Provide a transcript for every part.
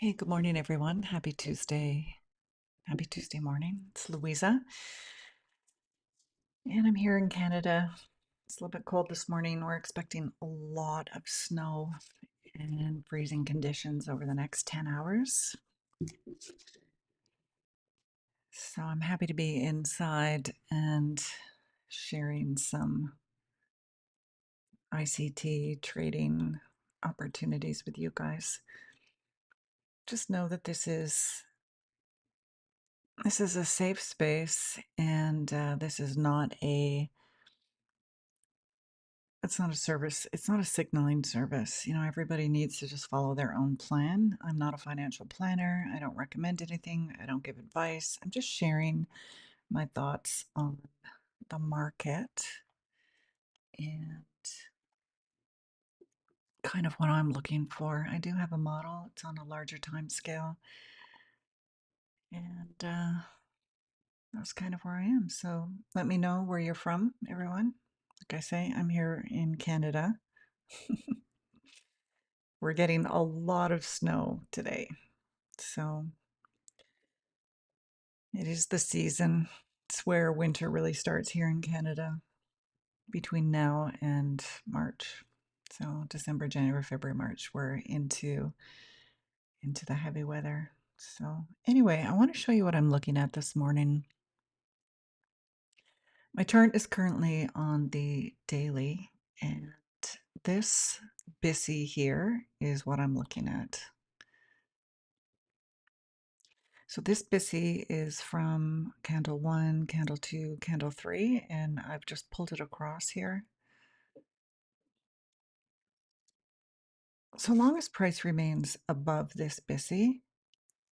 Hey, good morning, everyone. Happy Tuesday. Happy Tuesday morning. It's Louisa, and I'm here in Canada. It's a little bit cold this morning. We're expecting a lot of snow and freezing conditions over the next 10 hours. So I'm happy to be inside and sharing some ICT trading opportunities with you guys. Just know that this is a safe space, and this is not a it's not a service. It's not a signaling service. Everybody needs to just follow their own plan. I'm not a financial planner. I don't recommend anything. I don't give advice. I'm just sharing my thoughts on the market and kind of what I'm looking for. I do have a model. It's on a larger time scale. And that's kind of where I am. So let me know where you're from, everyone. Like I say, I'm here in Canada. We're getting a lot of snow today. So it is the season. It's where winter really starts here in Canada between now and March. So December, January, February, March, we're into the heavy weather. So anyway, I want to show you what I'm looking at this morning. My chart is currently on the daily, and this BISI here is what I'm looking at. So this BISI is from candle 1, candle 2, candle 3, and I've just pulled it across here. So long as price remains above this BISI,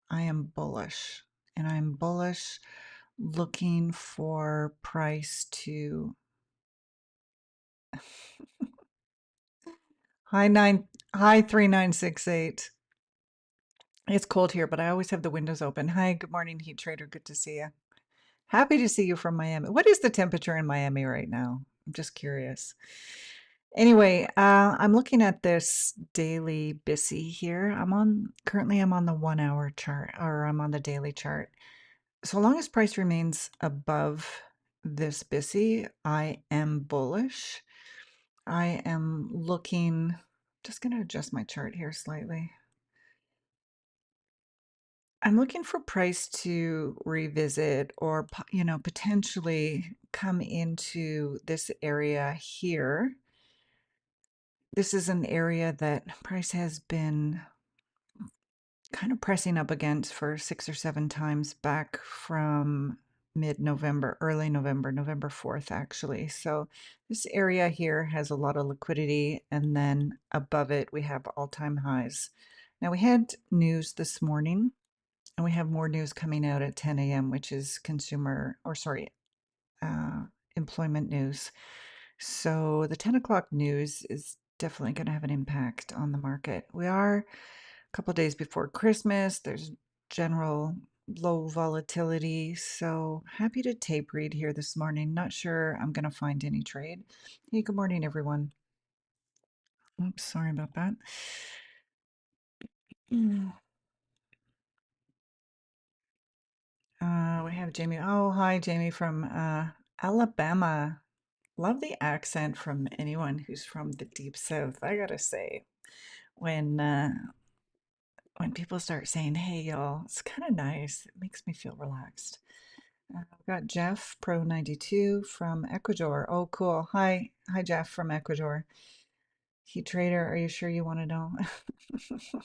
I am bullish. And I'm bullish looking for price to high 3968. It's cold here, but I always have the windows open. Hi, good morning, Heat Trader. Good to see you. Happy to see you from Miami. What is the temperature in Miami right now? I'm just curious. Anyway, I'm looking at this daily BISI here. Currently I'm on the 1 hour chart, or I'm on the daily chart. So long as price remains above this BISI, I am bullish. I am looking, just going to adjust my chart here slightly. I'm looking for price to revisit or, potentially come into this area here. This is an area that price has been kind of pressing up against for 6 or 7 times back from mid-November, early November, November 4th, actually. So this area here has a lot of liquidity, and then above it, we have all-time highs. Now, we had news this morning, and we have more news coming out at 10 a.m., which is employment news. So the 10 o'clock news is definitely going to have an impact on the market. We are a couple days before Christmas. There's general low volatility. So happy to tape read here this morning. Not sure I'm going to find any trade. Hey, good morning, everyone. Oops, sorry about that. We have Jamie. Oh, hi, Jamie from Alabama. Love the accent from anyone who's from the deep south. I gotta say, when when people start saying, "Hey, y'all," it's kind of nice. It makes me feel relaxed. I've got Jeff Pro 92 from Ecuador. Oh, cool. Hi, Jeff from Ecuador. Heat trader, are you sure you want to know?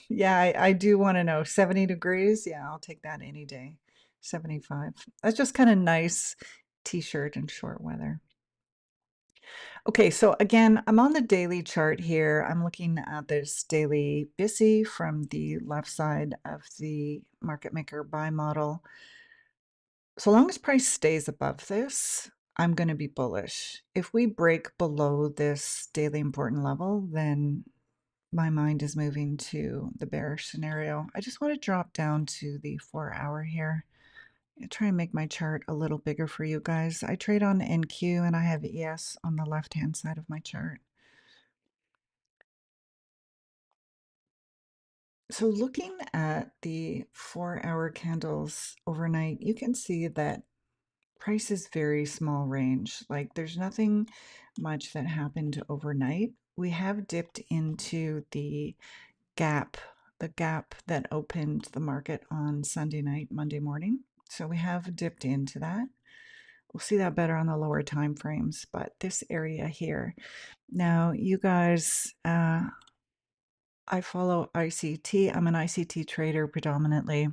Yeah, I do want to know. 70 degrees? Yeah, I'll take that any day. 75. That's just kind of nice t-shirt and short weather. Okay, so again, I'm on the daily chart here. I'm looking at this daily BISI from the left side of the market maker buy model. So long as price stays above this, I'm going to be bullish. If we break below this daily important level, then my mind is moving to the bearish scenario. I just want to drop down to the 4 hour here. I try and make my chart a little bigger for you guys. I trade on NQ and I have ES on the left-hand side of my chart. So looking at the 4-hour candles overnight, you can see that price is very small range. Like there's nothing much that happened overnight. We have dipped into gap, the gap that opened the market on Sunday night, Monday morning. So we have dipped into that. We'll see that better on the lower time frames, but this area here. Now, you guys, I follow ICT. I'm an ICT trader predominantly.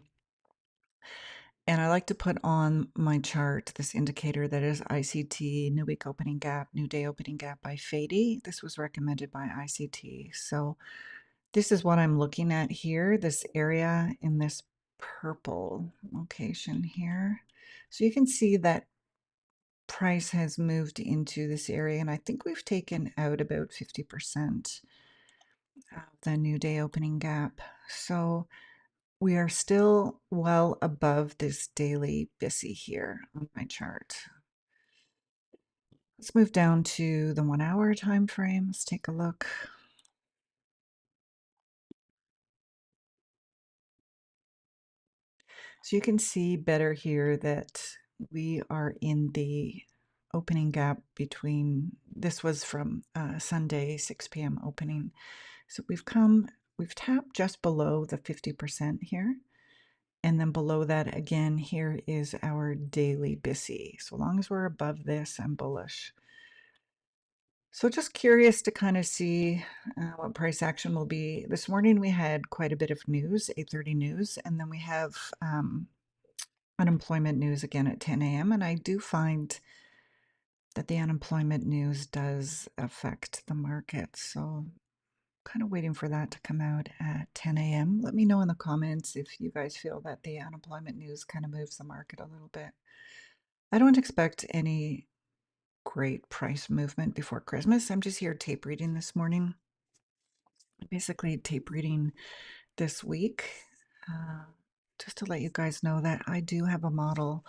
And I like to put on my chart this indicator that is ICT, new week opening gap, new day opening gap by Fadi. This was recommended by ICT. So this is what I'm looking at here, this area in this purple location here. So you can see that price has moved into this area, and I think we've taken out about 50% of the new day opening gap. So we are still well above this daily BISI here on my chart. Let's move down to the 1-hour time frame. Let's take a look. So you can see better here that we are in the opening gap between, this was from Sunday 6 p.m. opening. So we've tapped just below the 50% here. And then below that again, here is our daily BISI. So long as we're above this, I'm bullish. So just curious to kind of see what price action will be. This morning we had quite a bit of news, 8:30 news, and then we have unemployment news again at 10 a.m. And I do find that the unemployment news does affect the market. So kind of waiting for that to come out at 10 a.m. Let me know in the comments if you guys feel that the unemployment news kind of moves the market a little bit. I don't expect any great price movement before Christmas. I'm just here tape reading this morning. Basically tape reading this week. Uh, just to let you guys know that I do have a model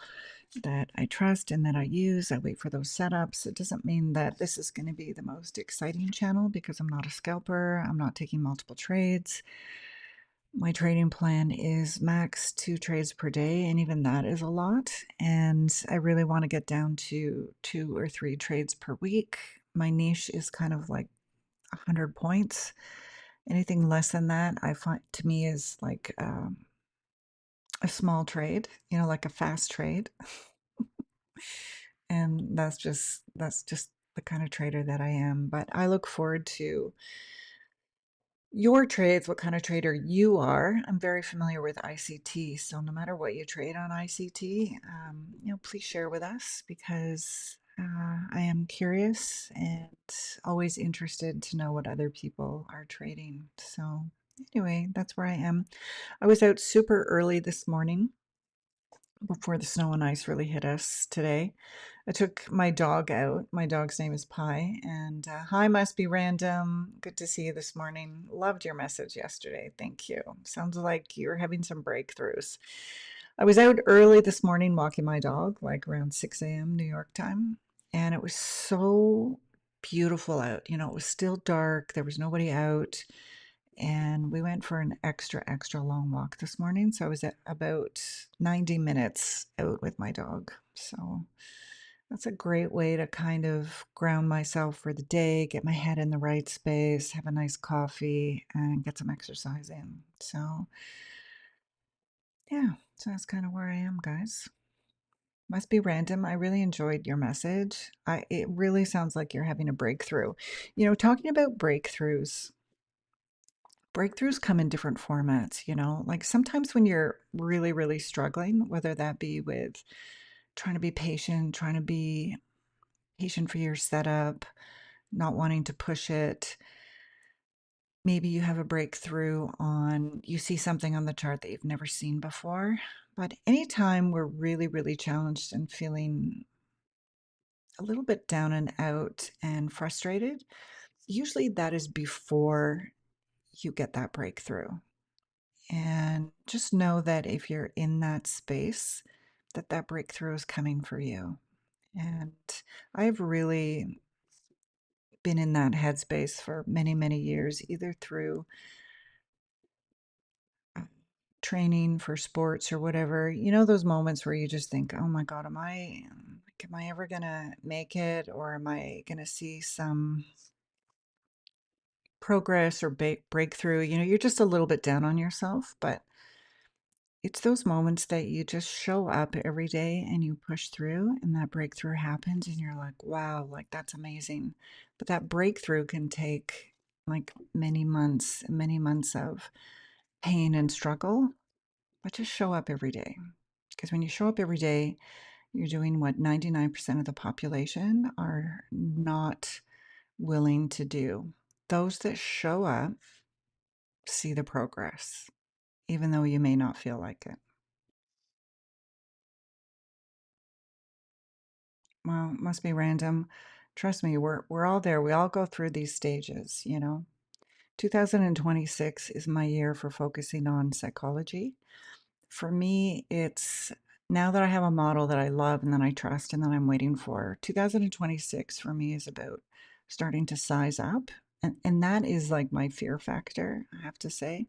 that I trust and that I use. I wait for those setups. It doesn't mean that this is going to be the most exciting channel because I'm not a scalper. I'm not taking multiple trades. My trading plan is max 2 trades per day, and even that is a lot. And I really want to get down to 2 or 3 trades per week. My niche is kind of like 100 points. Anything less than that, I find to me is like a small trade, like a fast trade. And that's just the kind of trader that I am. But I look forward to your trades, what kind of trader you are. I'm very familiar with ICT, so no matter what you trade on ICT, please share with us because I am curious and always interested to know what other people are trading. So anyway, that's where I am. I was out super early this morning before the snow and ice really hit us today. I took my dog out. My dog's name is Pi. And hi, must be random. Good to see you this morning. Loved your message yesterday. Thank you. Sounds like you're having some breakthroughs. I was out early this morning walking my dog, like around 6 a.m. New York time. And it was so beautiful out. It was still dark. There was nobody out. And we went for an extra long walk this morning. So I was at about 90 minutes out with my dog. So that's a great way to kind of ground myself for the day, get my head in the right space, have a nice coffee, and get some exercise in. So, yeah, so that's kind of where I am, guys. Must be random. I really enjoyed your message. It really sounds like you're having a breakthrough. Talking about breakthroughs come in different formats, like sometimes when you're really, really struggling, whether that be with trying to be patient for your setup, not wanting to push it. Maybe you have a breakthrough you see something on the chart that you've never seen before. But anytime we're really, really challenged and feeling a little bit down and out and frustrated, usually that is before you get that breakthrough. And just know that if you're in that space, that breakthrough is coming for you. And I've really been in that headspace for many, many years, either through training for sports or whatever, you know, those moments where you just think, oh my God, am I ever gonna make it? Or am I gonna see some progress or breakthrough? You know, you're just a little bit down on yourself, but it's those moments that you just show up every day and you push through and that breakthrough happens and you're like, wow, like that's amazing. But that breakthrough can take like many months of pain and struggle, but just show up every day. Because when you show up every day, you're doing what 99% of the population are not willing to do. Those that show up see the progress, even though you may not feel like it. Well, it must be random. Trust me, we're all there. We all go through these stages, you know. 2026 is my year for focusing on psychology. For me, it's now that I have a model that I love and that I trust and that I'm waiting for. 2026 for me is about starting to size up. And that is like my fear factor, I have to say.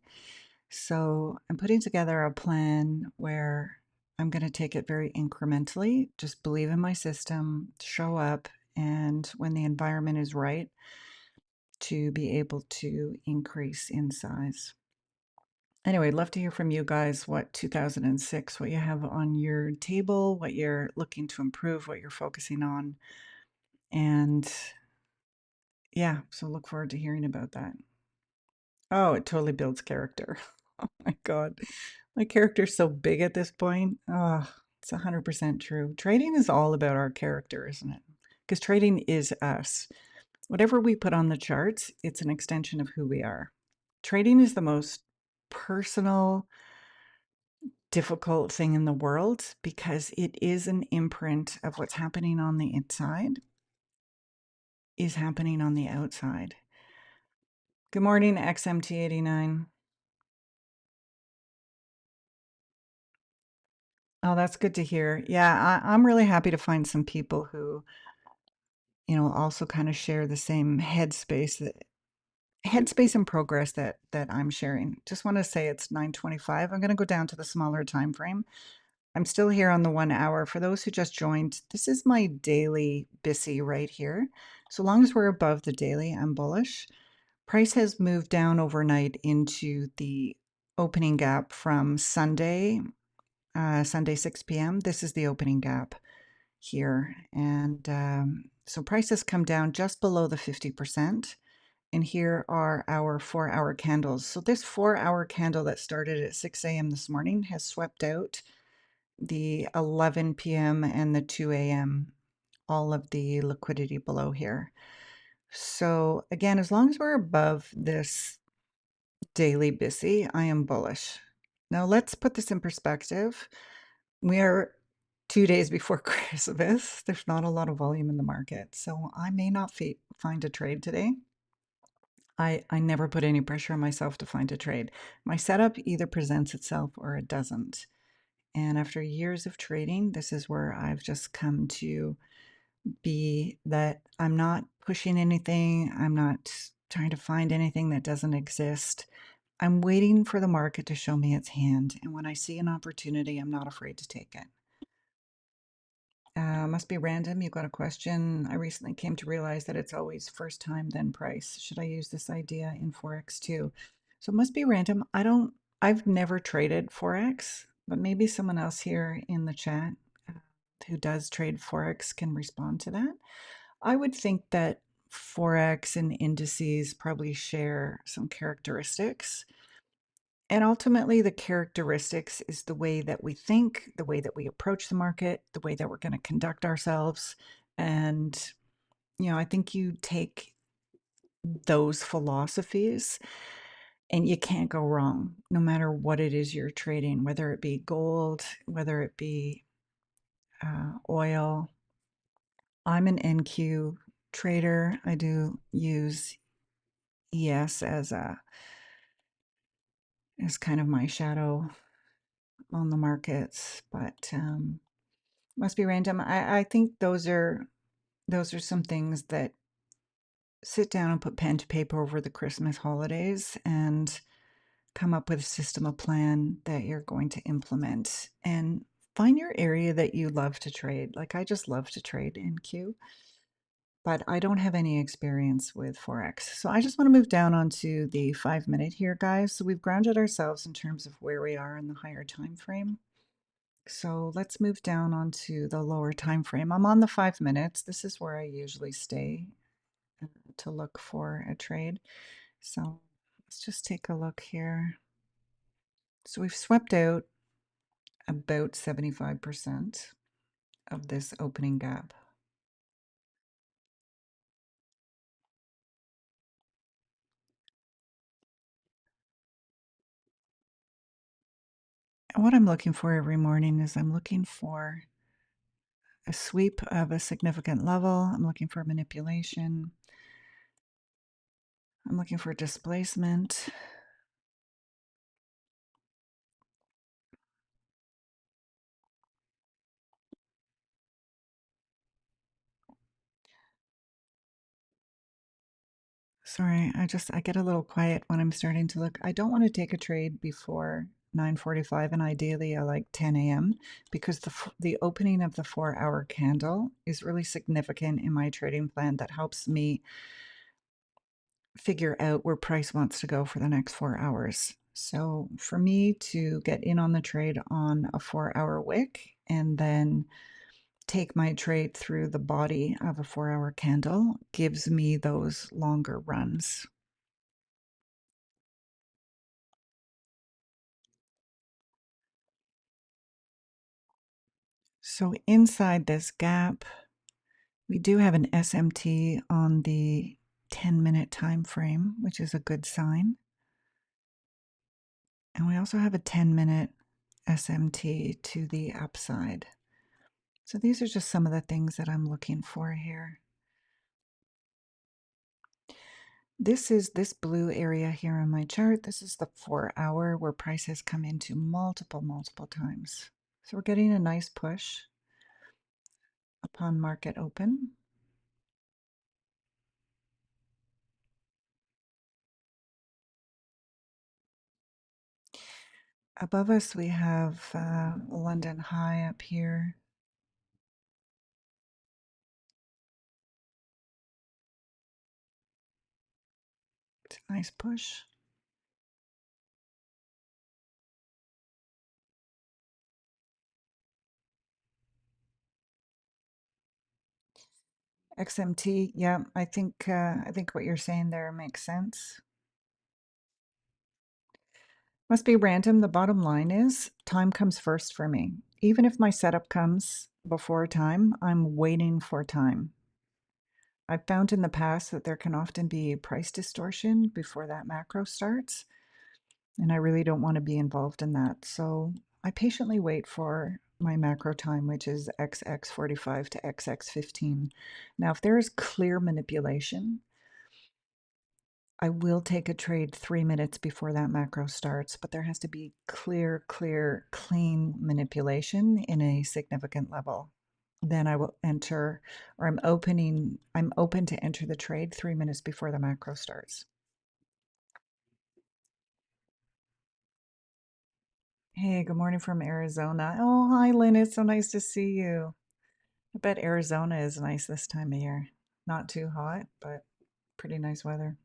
So I'm putting together a plan where I'm going to take it very incrementally, just believe in my system, show up, and when the environment is right, to be able to increase in size. Anyway, I'd love to hear from you guys what 2006, what you have on your table, what you're looking to improve, what you're focusing on. And yeah, so look forward to hearing about that. Oh, it totally builds character. Oh my God. My character's so big at this point. Oh, it's 100% true. Trading is all about our character, isn't it? Because trading is us. Whatever we put on the charts, it's an extension of who we are. Trading is the most personal, difficult thing in the world because it is an imprint of what's happening on the inside is happening on the outside. Good morning, XMT89. Oh, that's good to hear. Yeah, I'm really happy to find some people who, you know, also kind of share the same headspace and progress that I'm sharing. Just want to say it's 9:25. I'm going to go down to the smaller time frame. I'm still here on the 1 hour. For those who just joined, this is my daily BISI right here. So long as we're above the daily, I'm bullish. Price has moved down overnight into the opening gap from Sunday, Sunday 6 p.m. This is the opening gap here. And so price has come down just below the 50%. And here are our 4-hour candles. So this 4-hour candle that started at 6 a.m. this morning has swept out the 11 p.m. and the 2 a.m., all of the liquidity below here. So again, as long as we're above this daily BISI, I am bullish. Now let's put this in perspective. We are 2 days before Christmas. There's not a lot of volume in the market, so I may not find a trade today. I never put any pressure on myself to find a trade. My setup either presents itself or it doesn't. And after years of trading, this is where I've just come to be that I'm not pushing anything. I'm not trying to find anything that doesn't exist. I'm waiting for the market to show me its hand. And when I see an opportunity, I'm not afraid to take it. Must be random. You've got a question. I recently came to realize that it's always first time, then price. Should I use this idea in Forex too? So it must be random. I've never traded Forex, but maybe someone else here in the chat uh, who does trade Forex can respond to that. I would think that Forex and indices probably share some characteristics. And ultimately, the characteristics is the way that we think, the way that we approach the market, the way that we're going to conduct ourselves. And, you know, I think you take those philosophies and you can't go wrong no matter what it is you're trading, whether it be gold, whether it be oil. I'm an NQ trader. I do use ES as kind of my shadow on the markets, but must be random. I think those are some things that sit down and put pen to paper over the Christmas holidays and come up with a system, a plan that you're going to implement, and find your area that you love to trade. Like I just love to trade NQ, but I don't have any experience with Forex. So I just want to move down onto the 5 minute here, guys. So we've grounded ourselves in terms of where we are in the higher time frame. So let's move down onto the lower time frame. I'm on the 5 minutes. This is where I usually stay to look for a trade. So let's just take a look here. So we've swept out about 75% of this opening gap. And what I'm looking for every morning is I'm looking for a sweep of a significant level. I'm looking for manipulation. I'm looking for displacement. Sorry, I get a little quiet when I'm starting to look. I don't want to take a trade before 9:45, and ideally I like 10 a.m. because the opening of the 4 hour candle is really significant in my trading plan that helps me figure out where price wants to go for the next 4 hours. So for me to get in on the trade on a 4 hour wick and then take my trade through the body of a 4 hour candle gives me those longer runs. So inside this gap, we do have an SMT on the 10-minute time frame, which is a good sign. And we also have a 10-minute SMT to the upside. So these are just some of the things that I'm looking for here. This is this blue area here on my chart. This is the 4 hour where price has come into multiple times. So we're getting a nice push upon market open. Above us, we have London High up here. It's a nice push. XMT, yeah, I think what you're saying there makes sense. Must be random. The bottom line is time comes first for me. Even if my setup comes before time, I'm waiting for time. I've found in the past that there can often be price distortion before that macro starts, and I really don't want to be involved in that. So I patiently wait for my macro time, which is XX45 to XX15. Now, if there is clear manipulation, I will take a trade 3 minutes before that macro starts, but there has to be clear, clean manipulation in a significant level. Then I will enter, or I'm open to enter the trade 3 minutes before the macro starts. Hey, good morning from Arizona. Oh, hi, Lynn. It's so nice to see you. I bet Arizona is nice this time of year. Not too hot, but pretty nice weather.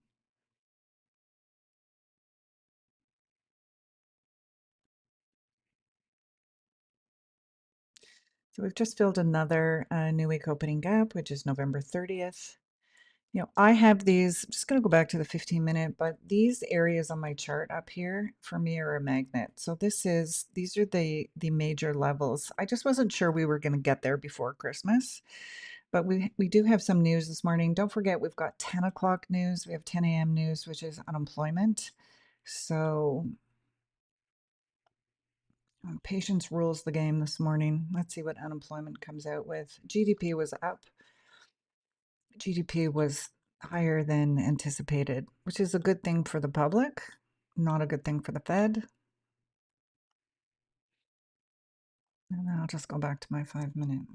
So we've just filled another new week opening gap, which is November 30th. I have these, I'm just going to go back to the 15-minute, but these areas on my chart up here for me are a magnet. So these are the major levels. I just wasn't sure we were going to get there before Christmas, but we do have some news this morning. Don't forget, we've got 10 o'clock news. We have 10 a.m. news, which is unemployment. So patience rules the game this morning. Let's see what unemployment comes out with. GDP was up. GDP was higher than anticipated, which is a good thing for the public, not a good thing for the Fed. And then I'll just go back to my 5 minute.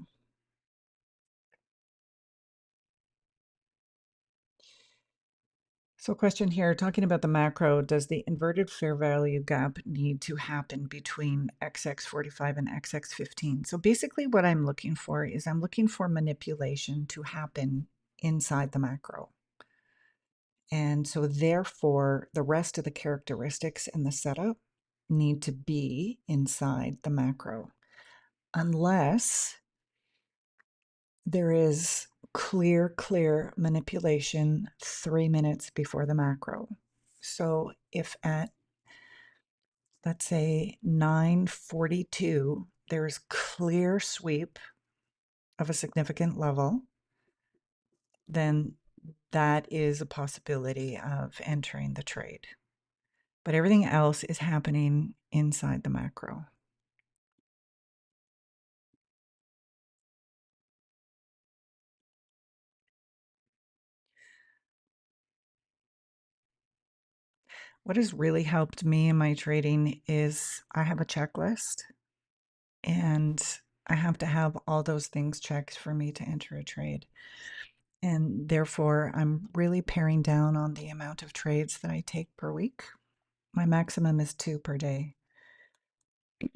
So, question here talking about the macro, does the inverted fair value gap need to happen between XX45 and XX15? So, basically, what I'm looking for is I'm looking for manipulation to happen inside the macro. And so, therefore, the rest of the characteristics in the setup need to be inside the macro, unless there is clear manipulation 3 minutes before the macro. So if at, let's say, 9:42, there's clear sweep of a significant level, then that is a possibility of entering the trade. But everything else is happening inside the macro. What has really helped me in my trading is I have a checklist, and I have to have all those things checked for me to enter a trade. And therefore, I'm really paring down on the amount of trades that I take per week. My maximum is 2 per day.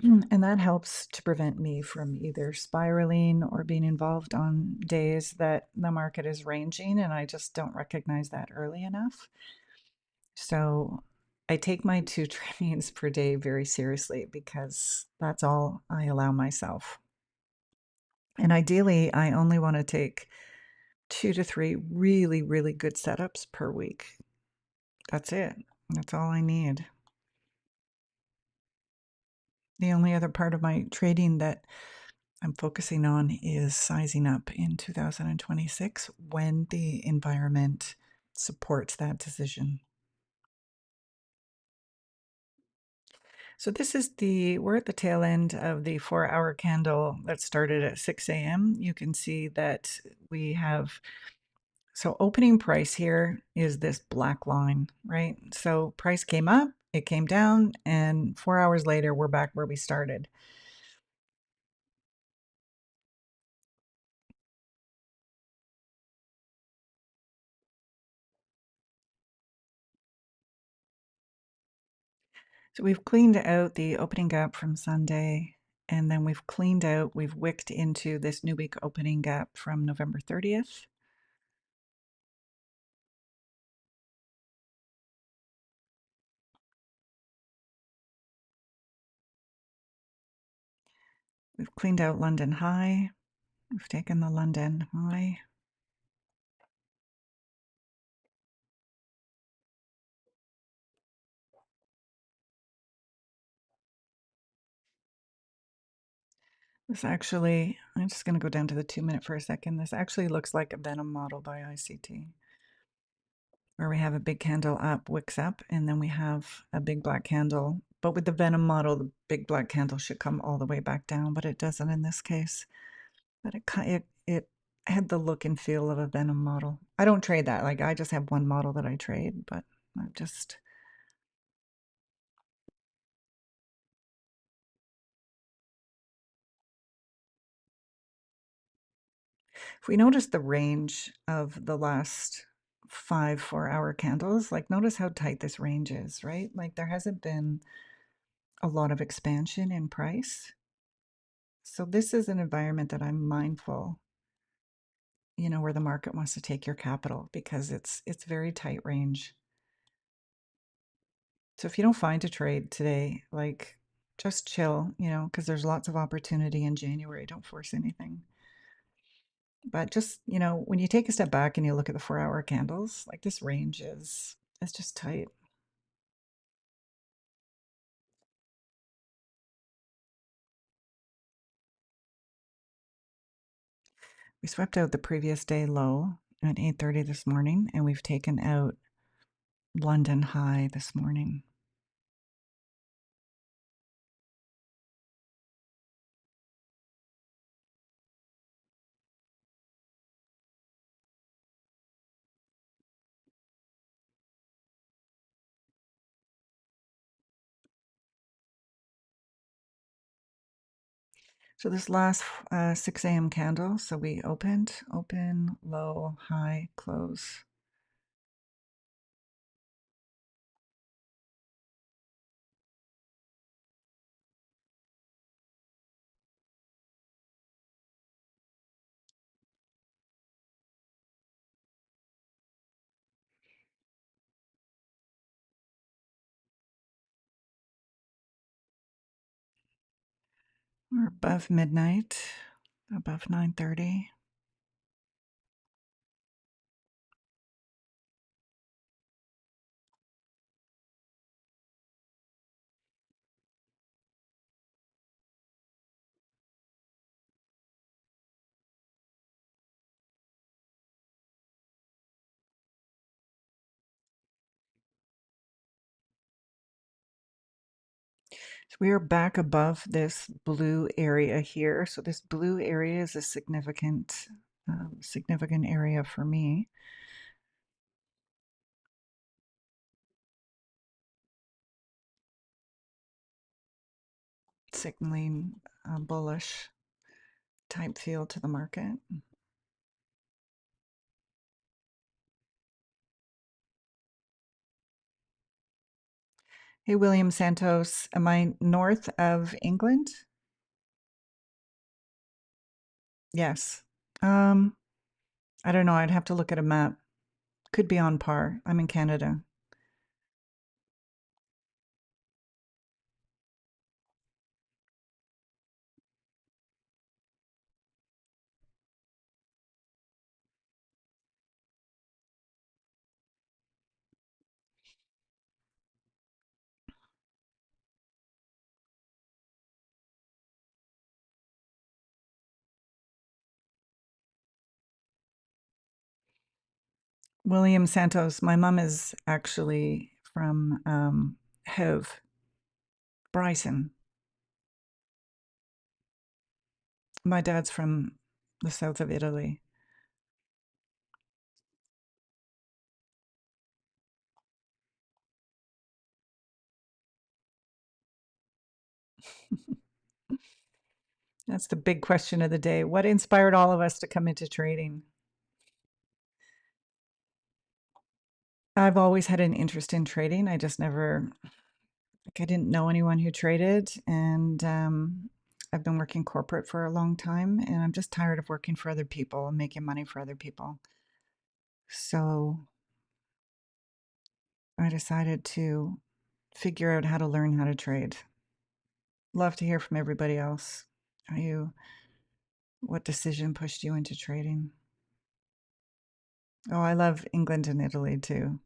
And that helps to prevent me from either spiraling or being involved on days that the market is ranging and I just don't recognize that early enough. So I take my 2 trades per day very seriously because that's all I allow myself. And ideally, I only want to take 2 to 3 really good setups per week. That's it. That's all I need. The only other part of my trading that I'm focusing on is sizing up in 2026 when the environment supports that decision. So this is we're at the tail end of the 4-hour candle that started at 6 a.m. You can see that we have, so opening price here is this black line, right? So price came up, it came down, and 4 hours later, we're back where we started. So we've cleaned out the opening gap from Sunday, and then we've wicked into this new week opening gap from November 30th. We've cleaned out London high. We've taken the London high. This actually, I'm just going to go down to the 2-minute for a second. This actually looks like a Venom model by ICT, where we have a big candle up, wicks up, and then we have a big black candle. But with the Venom model, the big black candle should come all the way back down, but it doesn't in this case. But it had the look and feel of a Venom model. I don't trade that. Like, I just have one model that I trade, but I'm just... If we notice the range of the last 5 4-hour candles, like, notice how tight this range is, right? Like, there hasn't been a lot of expansion in price. So this is an environment that I'm mindful, where the market wants to take your capital because it's very tight range. So if you don't find a trade today, like, just chill, because there's lots of opportunity in January. Don't force anything. But just, when you take a step back and you look at the 4-hour candles, like, this range is just tight. We swept out the previous day low at 8:30 this morning, and we've taken out London high this morning. So this last 6 a.m. candle, so we open, low, high, close. We're above midnight, above 9:30. So we are back above this blue area here. So this blue area is a significant area for me. Signaling a bullish type feel to the market. Hey, William Santos, am I north of England? Yes. I don't know. I'd have to look at a map. Could be on par. I'm in Canada. William Santos, my mom is actually from Hove, Bryson. My dad's from the south of Italy. That's the big question of the day. What inspired all of us to come into trading? I've always had an interest in trading. I just never, like, I didn't know anyone who traded. And I've been working corporate for a long time. And I'm just tired of working for other people and making money for other people. So I decided to figure out how to learn how to trade. Love to hear from everybody else. What decision pushed you into trading? Oh, I love England and Italy too.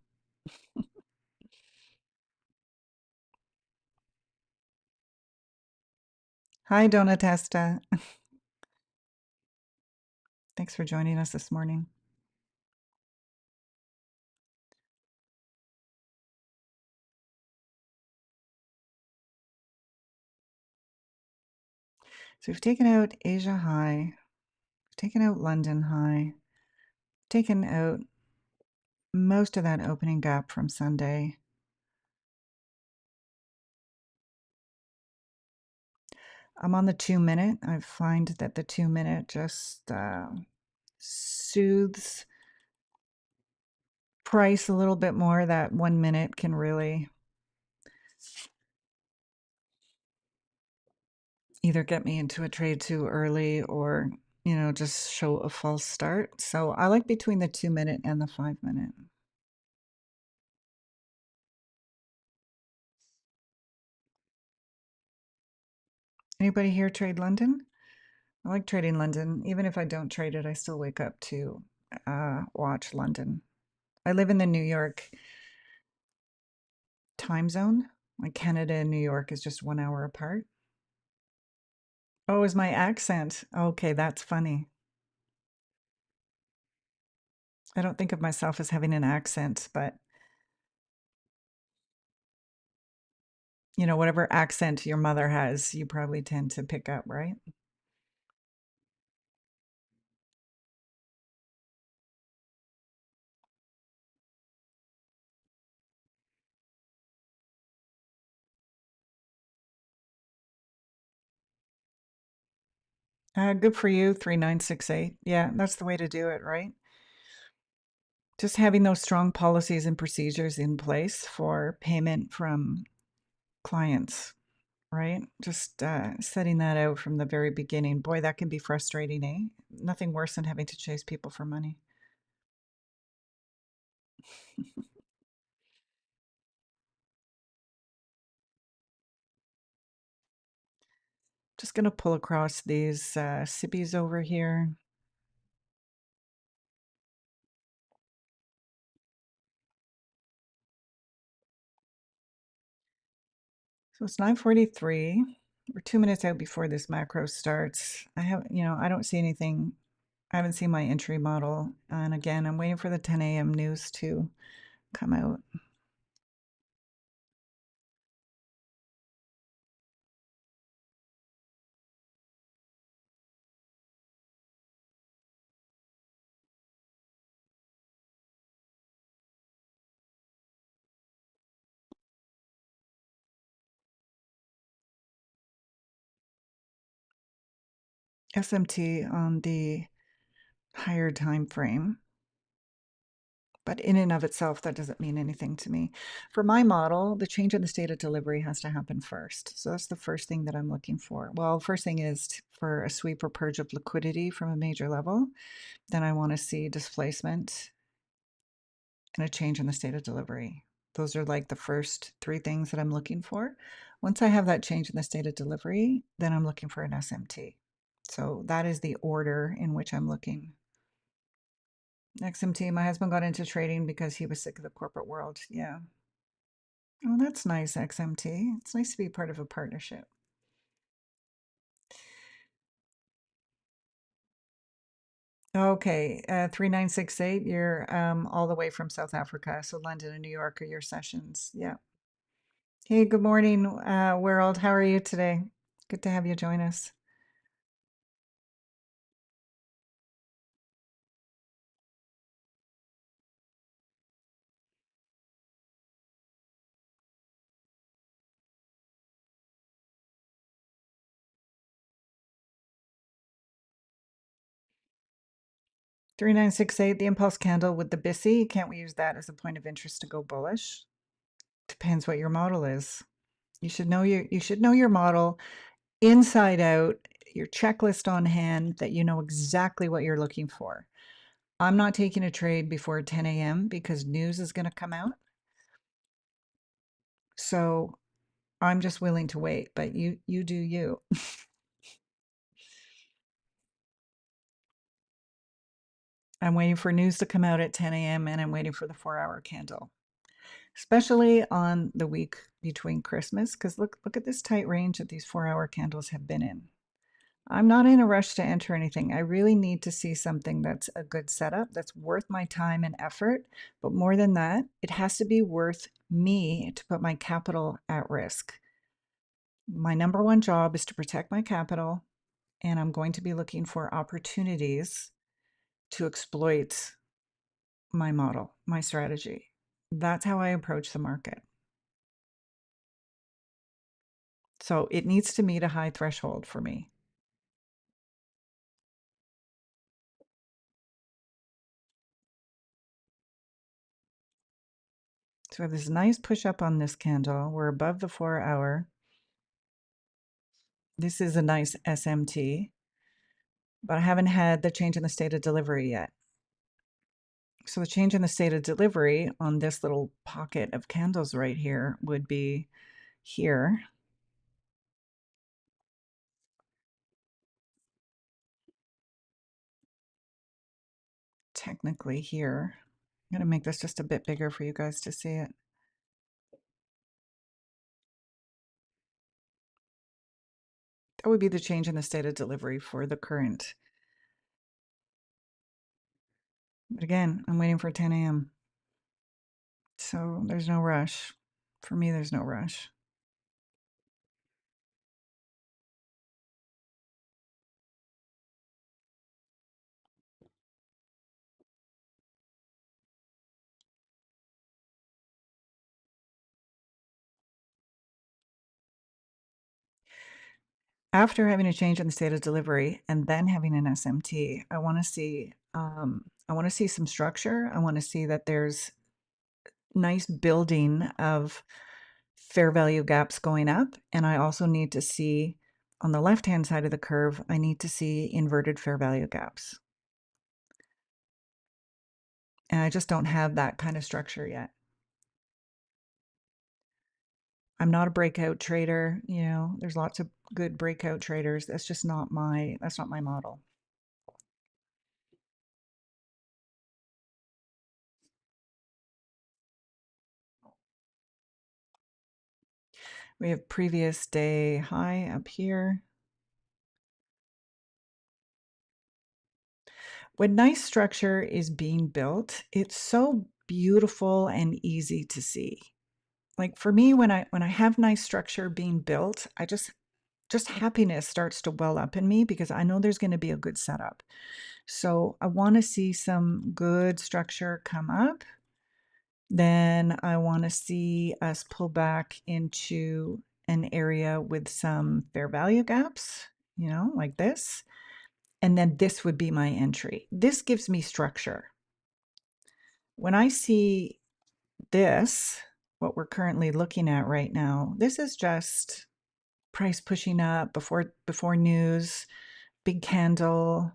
Hi, Donatesta. Thanks for joining us this morning. So we've taken out Asia high, we've taken out London high, taken out most of that opening gap from Sunday. I'm on the 2-minute. I find that the 2-minute just soothes price a little bit more. That 1 minute can really either get me into a trade too early or, just show a false start. So I like between the 2-minute and the 5-minute. Anybody here trade London? I like trading London. Even if I don't trade it, I still wake up to watch London. I live in the New York time zone. Like Canada and New York is just 1 hour apart. Oh, is my accent? Okay, that's funny. I don't think of myself as having an accent, but whatever accent your mother has, you probably tend to pick up, right? Good for you, 3968. Yeah, that's the way to do it, right? Just having those strong policies and procedures in place for payment from clients, right? Just setting that out from the very beginning. Boy, that can be frustrating, eh? Nothing worse than having to chase people for money. Just going to pull across these SIBIs over here. So it's 9:43. We're 2 minutes out before this macro starts. I don't see anything. I haven't seen my entry model. And again, I'm waiting for the 10 a.m. news to come out. SMT on the higher time frame. But in and of itself, that doesn't mean anything to me. For my model, the change in the state of delivery has to happen first. So that's the first thing that I'm looking for. Well, first thing is for a sweep or purge of liquidity from a major level. Then I want to see displacement and a change in the state of delivery. Those are like the first three things that I'm looking for. Once I have that change in the state of delivery, then I'm looking for an SMT. So that is the order in which I'm looking. XMT, my husband got into trading because he was sick of the corporate world. Yeah. Oh, that's nice, XMT. It's nice to be part of a partnership. Okay, 3968, you're all the way from South Africa. So London and New York are your sessions. Yeah. Hey, good morning, world. How are you today? Good to have you join us. Three nine six eight, the impulse candle with the BISI. Can't we use that as a point of interest to go bullish? Depends what your model is. You should know your model inside out, your checklist on hand, that you know exactly what you're looking for. I'm not taking a trade before 10 a.m. because news is going to come out. So I'm just willing to wait, but you do you. I'm waiting for news to come out at 10 a.m. and I'm waiting for the 4-hour candle, especially on the week between Christmas, because look at this tight range that these 4-hour candles have been in. I'm not in a rush to enter anything. I really need to see something that's a good setup, that's worth my time and effort. But more than that, it has to be worth me to put my capital at risk. My number one job is to protect my capital, and I'm going to be looking for opportunities to exploit my model, my strategy. That's how I approach the market. So it needs to meet a high threshold for me. So we have this nice push up on this candle. We're above the 4-hour. This is a nice SMT, but I haven't had the change in the state of delivery yet. So the change in the state of delivery on this little pocket of candles right here would be here. Technically here. I'm going to make this just a bit bigger for you guys to see it. That would be the change in the state of delivery for the current. But again, I'm waiting for 10 a.m. So there's no rush. For me, there's no rush. After having a change in the state of delivery and then having an SMT, I want to see some structure. I want to see that there's nice building of fair value gaps going up. And I also need to see on the left-hand side of the curve, I need to see inverted fair value gaps. And I just don't have that kind of structure yet. I'm not a breakout trader. You know, there's lots of good breakout traders. That's not my model. We have previous day high up here. When nice structure is being built, it's so beautiful and easy to see. Like for me, when I have nice structure being built, I just happiness starts to well up in me because I know there's going to be a good setup. So I want to see some good structure come up. Then I want to see us pull back into an area with some fair value gaps, you know, like this. And then this would be my entry. This gives me structure. When I see this, what we're currently looking at right now, this is just price pushing up before news, big candle.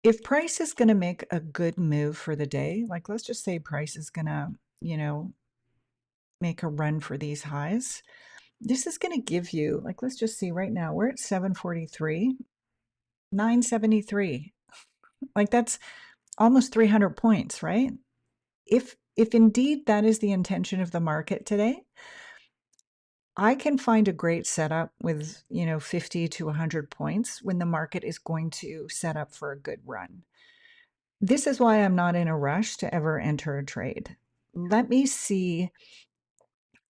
If price is going to make a good move for the day, like let's just say price is going to, you know, make a run for these highs, this is going to give you, like, let's just see right now, we're at 743, 973. Like that's almost 300 points, right? If indeed that is the intention of the market today, I can find a great setup with, you know, 50 to 100 points when the market is going to set up for a good run. This is why I'm not in a rush to ever enter a trade. Let me see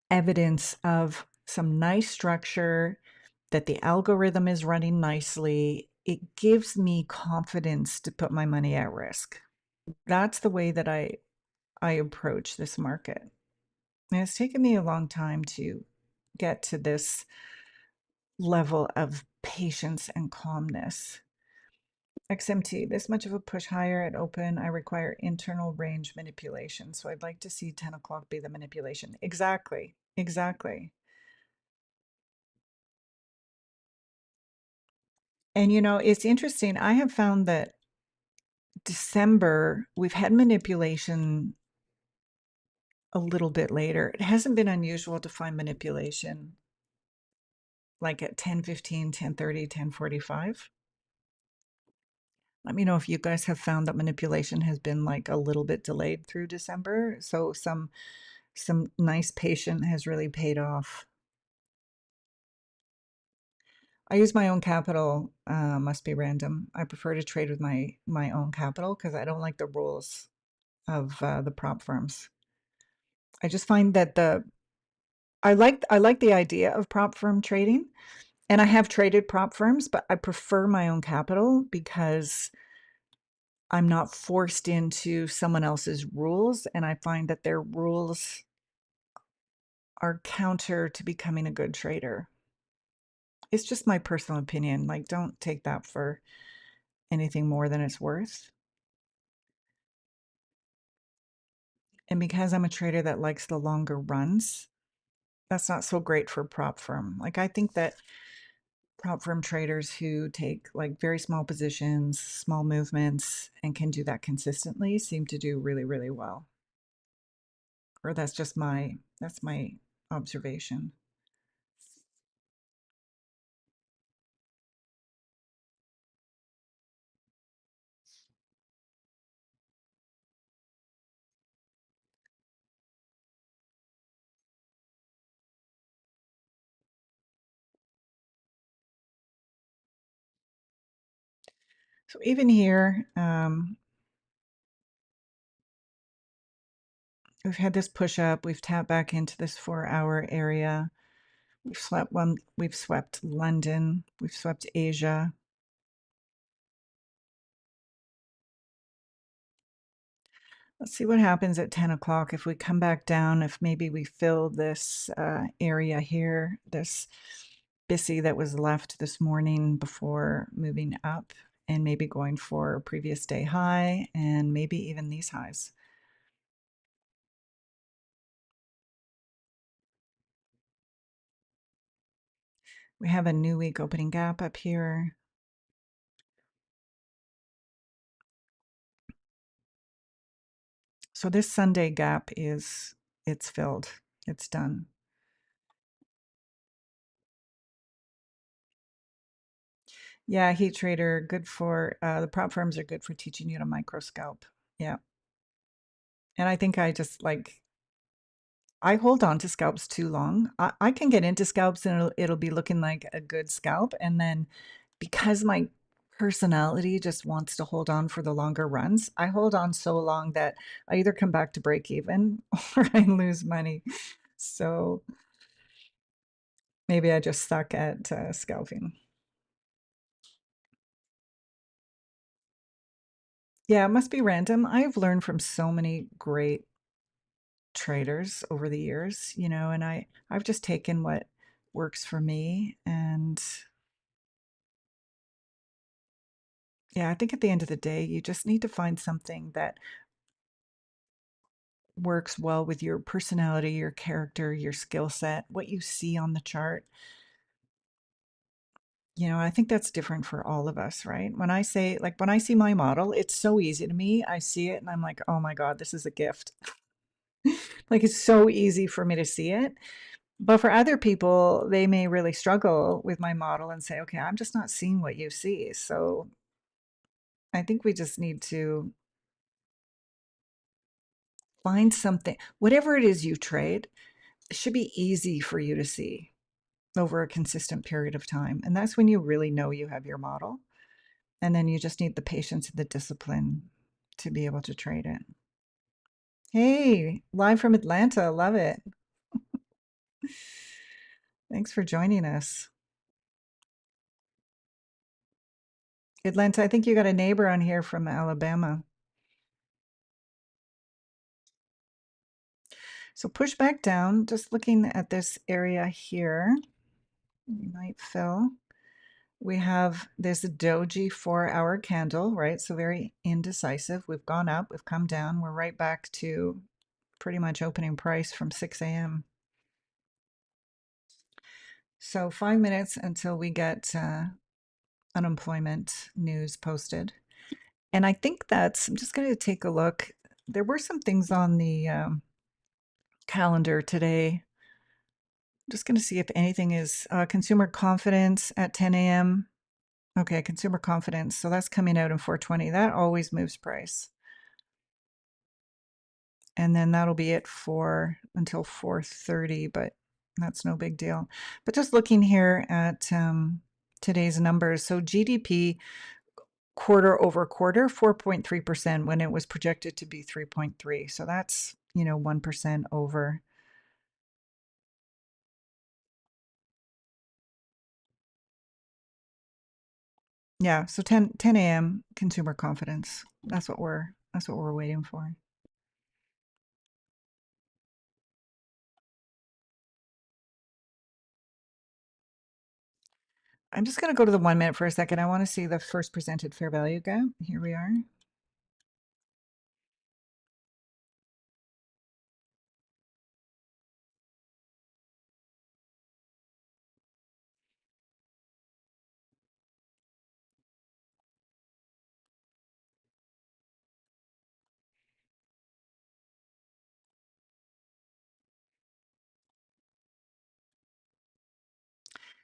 evidence of some nice structure, that the algorithm is running nicely. It gives me confidence to put my money at risk. That's the way that I approach this market. And it's taken me a long time to get to this level of patience and calmness. XMT, this much of a push higher at open, I require internal range manipulation. So I'd like to see 10 o'clock be the manipulation. Exactly. Exactly. And you know, it's interesting. I have found that December, we've had manipulation a little bit later. It hasn't been unusual to find manipulation like at 10:15, 10:30, 10:45. Let me know if you guys have found that manipulation has been like a little bit delayed through December. So some nice patience has really paid off. I use my own capital, must be random. I prefer to trade with my own capital because I don't like the rules of the prop firms. I just find that I like the idea of prop firm trading, and I have traded prop firms, but I prefer my own capital because I'm not forced into someone else's rules, and I find that their rules are counter to becoming a good trader. It's just my personal opinion. Like, don't take that for anything more than it's worth. And because I'm a trader that likes the longer runs, that's not so great for prop firm. Like, I think that prop firm traders who take like very small positions, small movements, and can do that consistently seem to do really, really well. Or that's my observation. So even here, we've had this push up. We've tapped back into this 4-hour area. We've swept London. We've swept Asia. Let's see what happens at 10 o'clock if we come back down, if maybe we fill this area here, this BISI that was left this morning before moving up and maybe going for a previous day high and maybe even these highs. We have a new week opening gap up here. So this Sunday gap it's filled. It's done. Yeah, Heat Trader, good for the prop firms are good for teaching you to micro scalp. Yeah. And I think I just like I hold on to scalps too long. I can get into scalps and it'll be looking like a good scalp. And then because my personality just wants to hold on for the longer runs, I hold on so long that I either come back to break even or I lose money. So maybe I just suck at scalping. Yeah, it must be random. I've learned from so many great traders over the years, and I've just taken what works for me. And yeah, I think at the end of the day, you just need to find something that works well with your personality, your character, your skill set, what you see on the chart. I think that's different for all of us, right? When I say, like, when I see my model, it's so easy to me. I see it and I'm like, oh my God, this is a gift. Like, it's so easy for me to see it. But for other people, they may really struggle with my model and say, okay, I'm just not seeing what you see. So I think we just need to find something, whatever it is you trade, it should be easy for you to see over a consistent period of time. And that's when you really know you have your model. And then you just need the patience and the discipline to be able to trade it. Hey, live from Atlanta. Love it. Thanks for joining us. Atlanta, I think you got a neighbor on here from Alabama. So push back down, just looking at this area here. You might fill. We have this doji 4-hour candle, right? So very indecisive. We've gone up, we've come down. We're right back to pretty much opening price from 6 a.m. So 5 minutes until we get unemployment news posted. And I think I'm just going to take a look. There were some things on the calendar today. I'm just going to see if anything is consumer confidence at 10 a.m. Okay, consumer confidence. So that's coming out in 420. That always moves price. And then that'll be it for until 4:30, but that's no big deal. But just looking here at today's numbers. So GDP quarter over quarter, 4.3% when it was projected to be 3.3. So that's, 1% over. Yeah, so 10 a.m. consumer confidence. That's what we're waiting for. I'm just going to go to the 1 minute for a second. I want to see the first presented fair value gap. Here we are.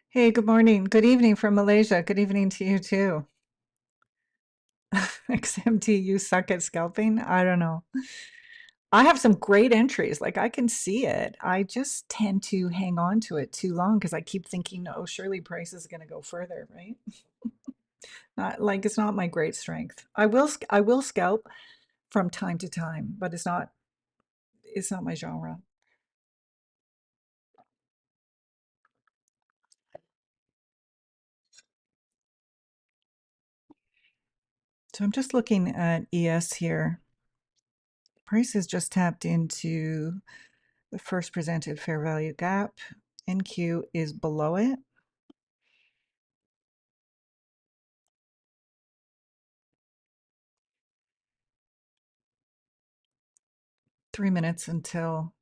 Hey, good morning. Good evening from Malaysia. Good evening to you too. XMT, you suck at scalping? I don't know. I have some great entries. Like I can see it. I just tend to hang on to it too long because I keep thinking, oh, surely price is going to go further, right? Not like it's not my great strength. I will scalp from time to time, but it's not my genre. So I'm just looking at ES here. Price has just tapped into the first presented fair value gap. NQ is below it. Three minutes until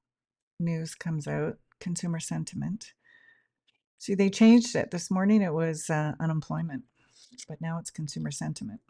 news comes out, consumer sentiment. See, they changed it. This morning it was unemployment, but now it's consumer sentiment.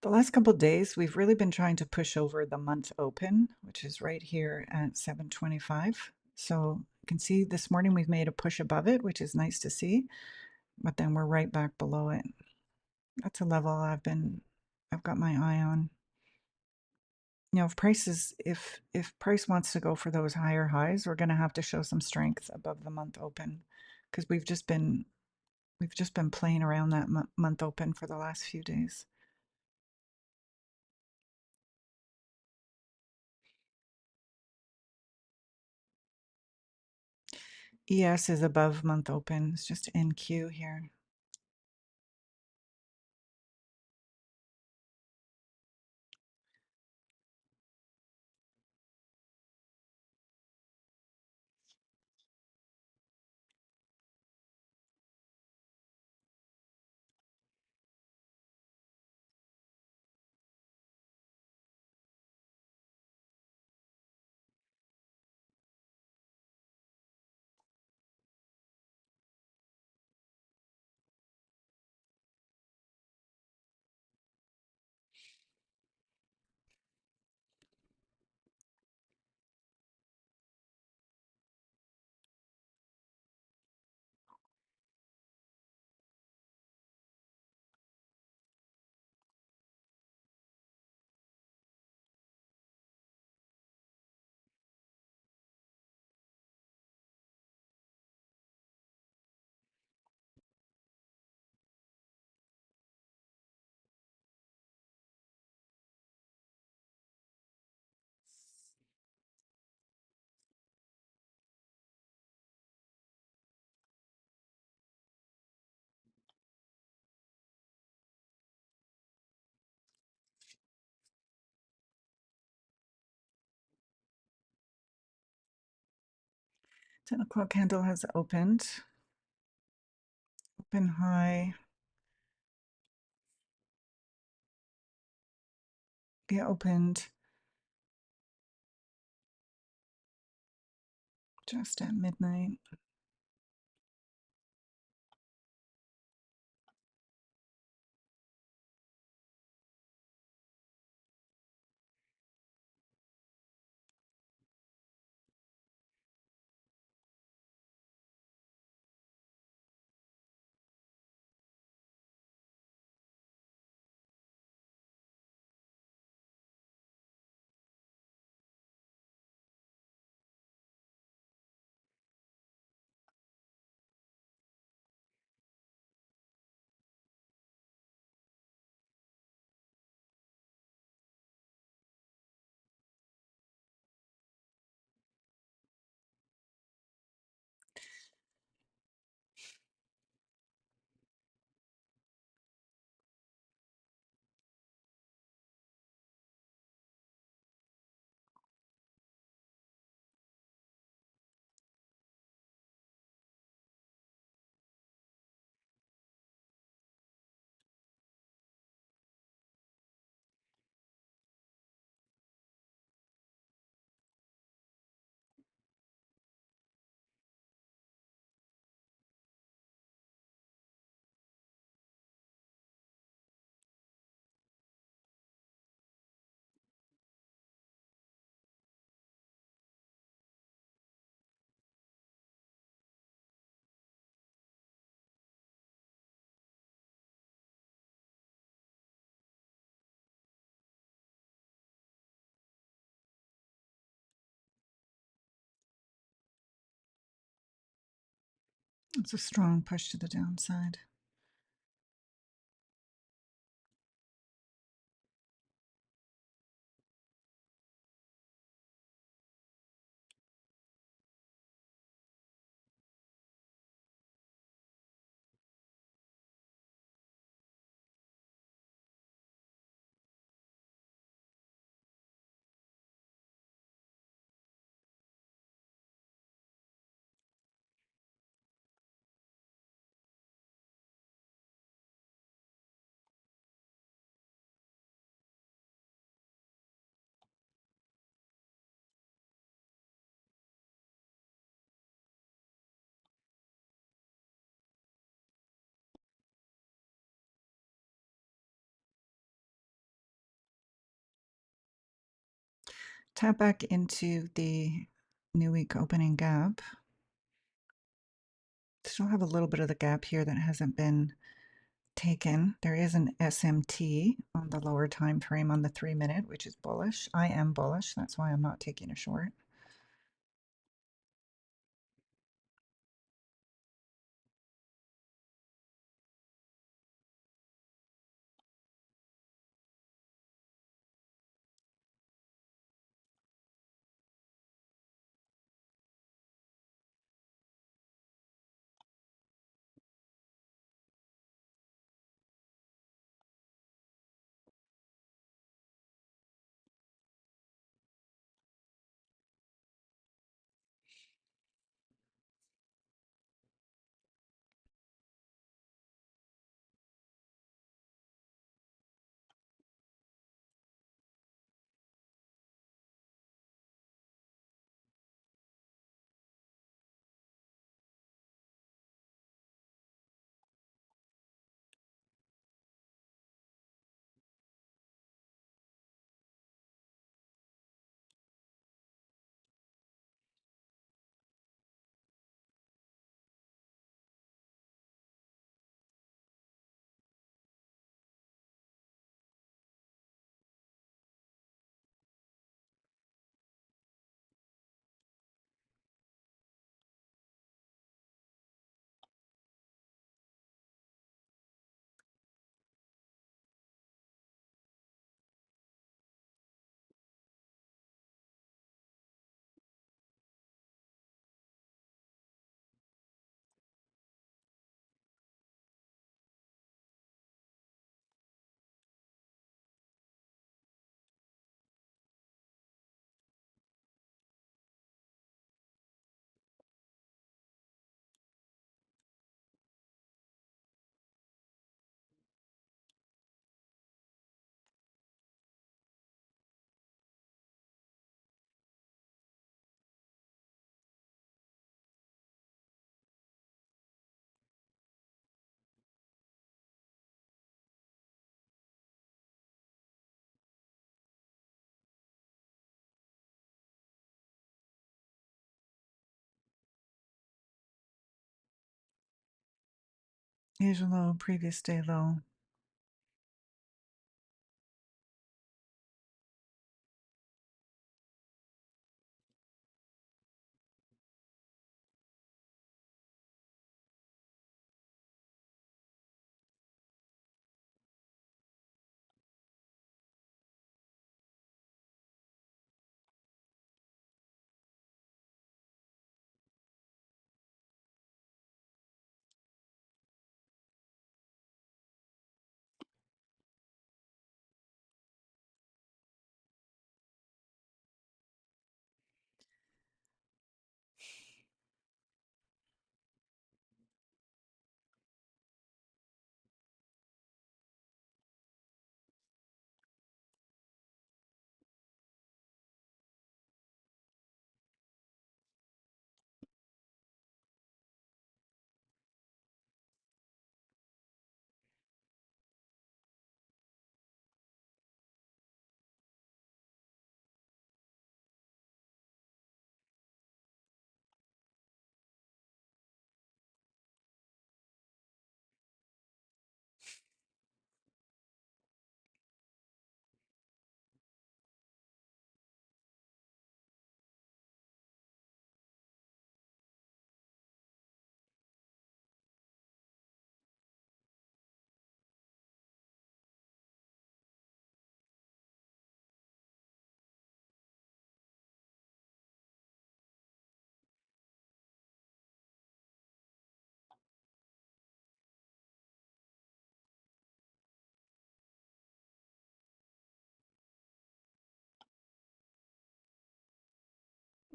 The last couple of days, we've really been trying to push over the month open, which is right here at 725. So you can see this morning we've made a push above it, which is nice to see, but then we're right back below it. That's a level I've got my eye on. You know, if price wants to go for those higher highs, we're going to have to show some strength above the month open because we've just been playing around that month open for the last few days. ES is above month open. It's just NQ here. Technical candle has opened. Open high. It opened just at midnight. It's a strong push to the downside. tap back into the new week opening gap. Still have a little bit of the gap here that hasn't been taken. There is an SMT on the lower time frame on the 3-minute, which is bullish. I am bullish. That's why I'm not taking a short. Asia low, previous day low.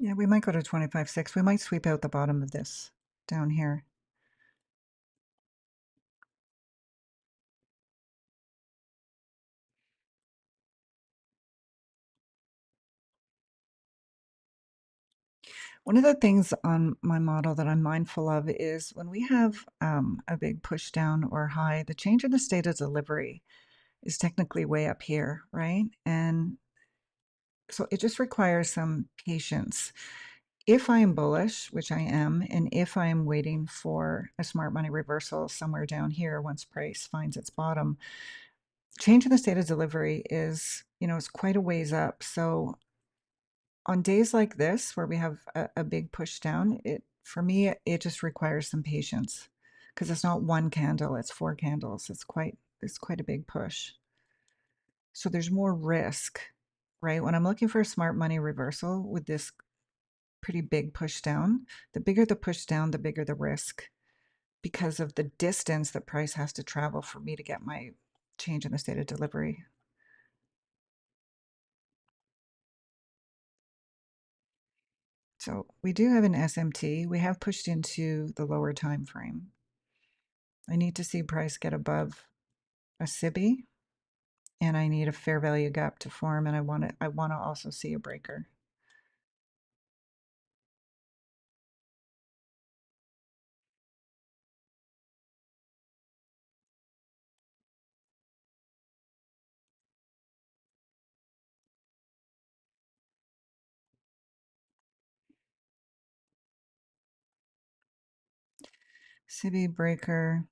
Yeah, we might go to 25.6. We might sweep out the bottom of this down here. One of the things on my model that I'm mindful of is when we have a big push down or high, the change in the state of delivery is technically way up here, right? And So it just requires some patience. If I am bullish, which I am, and if I am waiting for a smart money reversal somewhere down here once price finds its bottom, change in the state of delivery is, is quite a ways up. So on days like this where we have a big push down, for me it just requires some patience because it's not one candle, it's four candles. It's quite a big push. So there's more risk, right? When I'm looking for a smart money reversal with this pretty big push down, the bigger the push down, the bigger the risk because of the distance that price has to travel for me to get my change in the state of delivery. So we do have an SMT. We have pushed into the lower time frame. I need to see price get above a SIBI, and I need a fair value gap to form, and I want to also see a breaker. SIBI breaker.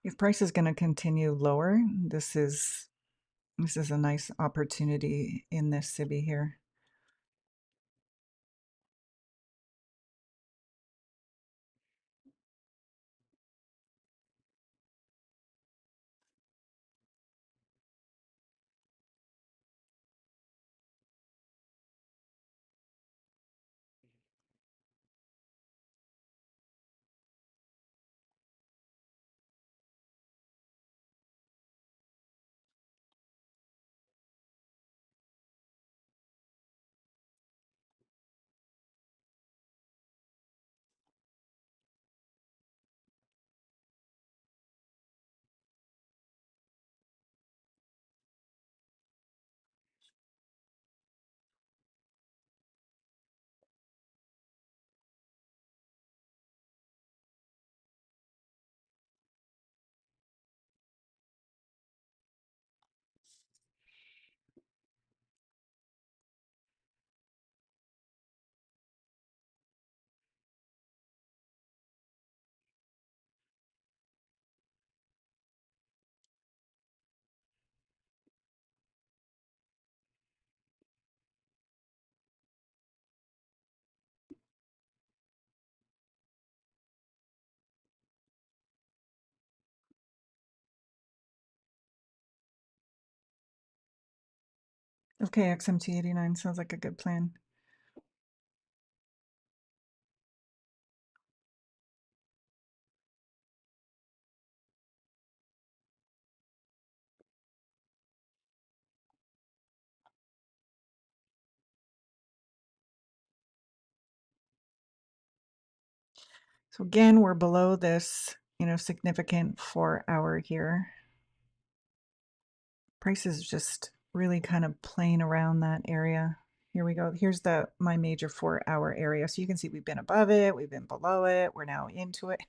If price is going to continue lower, this is a nice opportunity in this SIBI here. Okay, XMT 89 sounds like a good plan. So again, we're below this, significant 4-hour here. Price is just really kind of playing around that area. Here we go. Here's my major 4-hour area. So you can see we've been above it, we've been below it, we're now into it.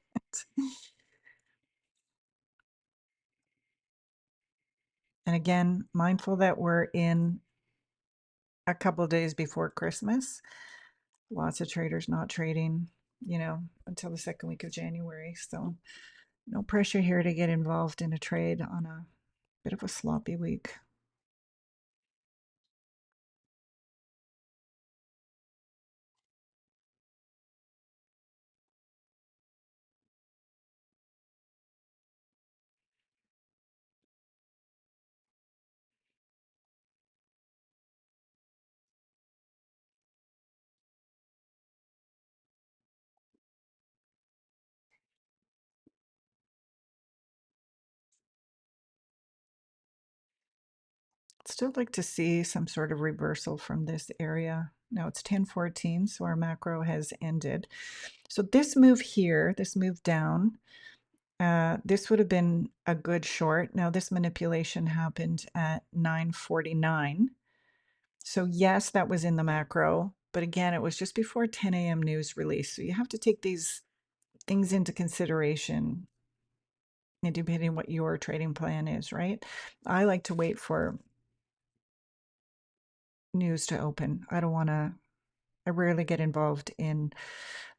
And again, mindful that we're in a couple days before Christmas. Lots of traders not trading, until the second week of January. So no pressure here to get involved in a trade on a bit of a sloppy week. Still like to see some sort of reversal from this area. Now it's 10:14, so our macro has ended. So this move here, this move down, this would have been a good short. Now this manipulation happened at 9:49. So yes, that was in the macro, but again, it was just before 10 a.m. news release. So you have to take these things into consideration, and depending on what your trading plan is, right? I like to wait for news to open. I rarely get involved in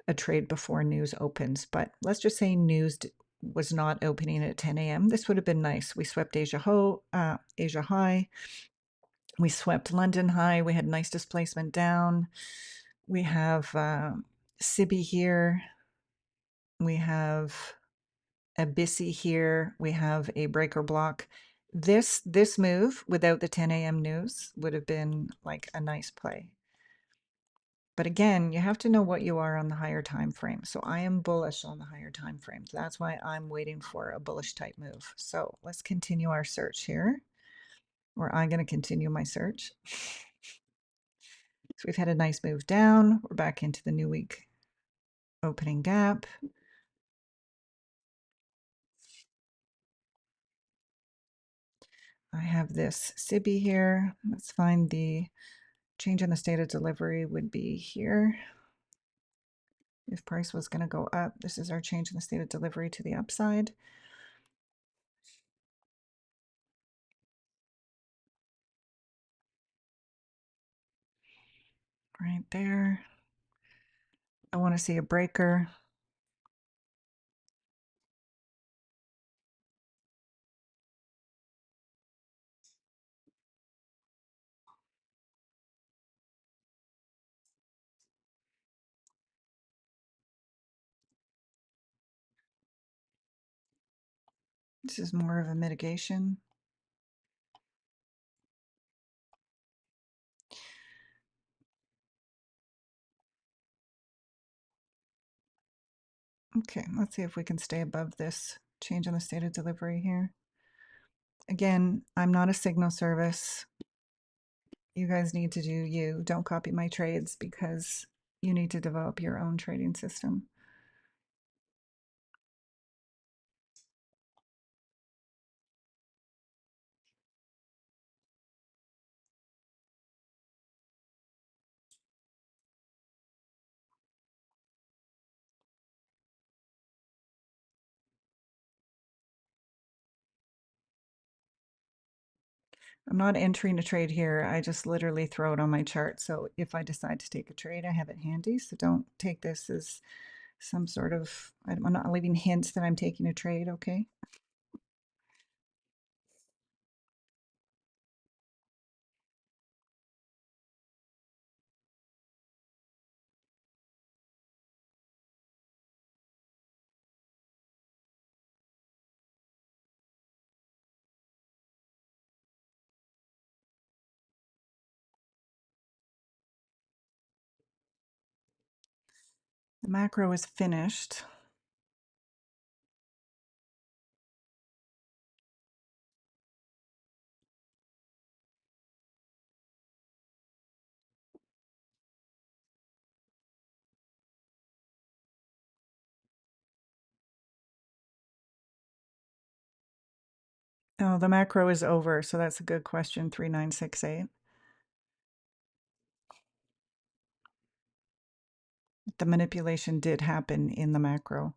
a trade before news opens, but let's just say news was not opening at 10 a.m. This would have been nice. We swept Asia high. We swept London high. We had nice displacement down. We have SIBI here. We have a BISI here. We have a breaker block. This move without the 10 a.m. news would have been like a nice play. But again, you have to know what you are on the higher time frame. So I am bullish on the higher time frames. That's why I'm waiting for a bullish type move. So let's continue our search here, or I'm going to continue my search. So we've had a nice move down. We're back into the new week opening gap. I have this SIBI here. Let's find the change in the state of delivery would be here. If price was going to go up, this is our change in the state of delivery to the upside. Right there. I want to see a breaker. This is more of a mitigation. Okay, let's see if we can stay above this change in the state of delivery here. Again, I'm not a signal service. You guys need to do you. Don't copy my trades because you need to develop your own trading system. I'm not entering a trade here. I just literally throw it on my chart. So if I decide to take a trade, I have it handy. So don't take this as some sort of, I'm not leaving hints that I'm taking a trade, okay? The macro is finished. Oh, the macro is over. So that's a good question, 3968. The manipulation did happen in the macro.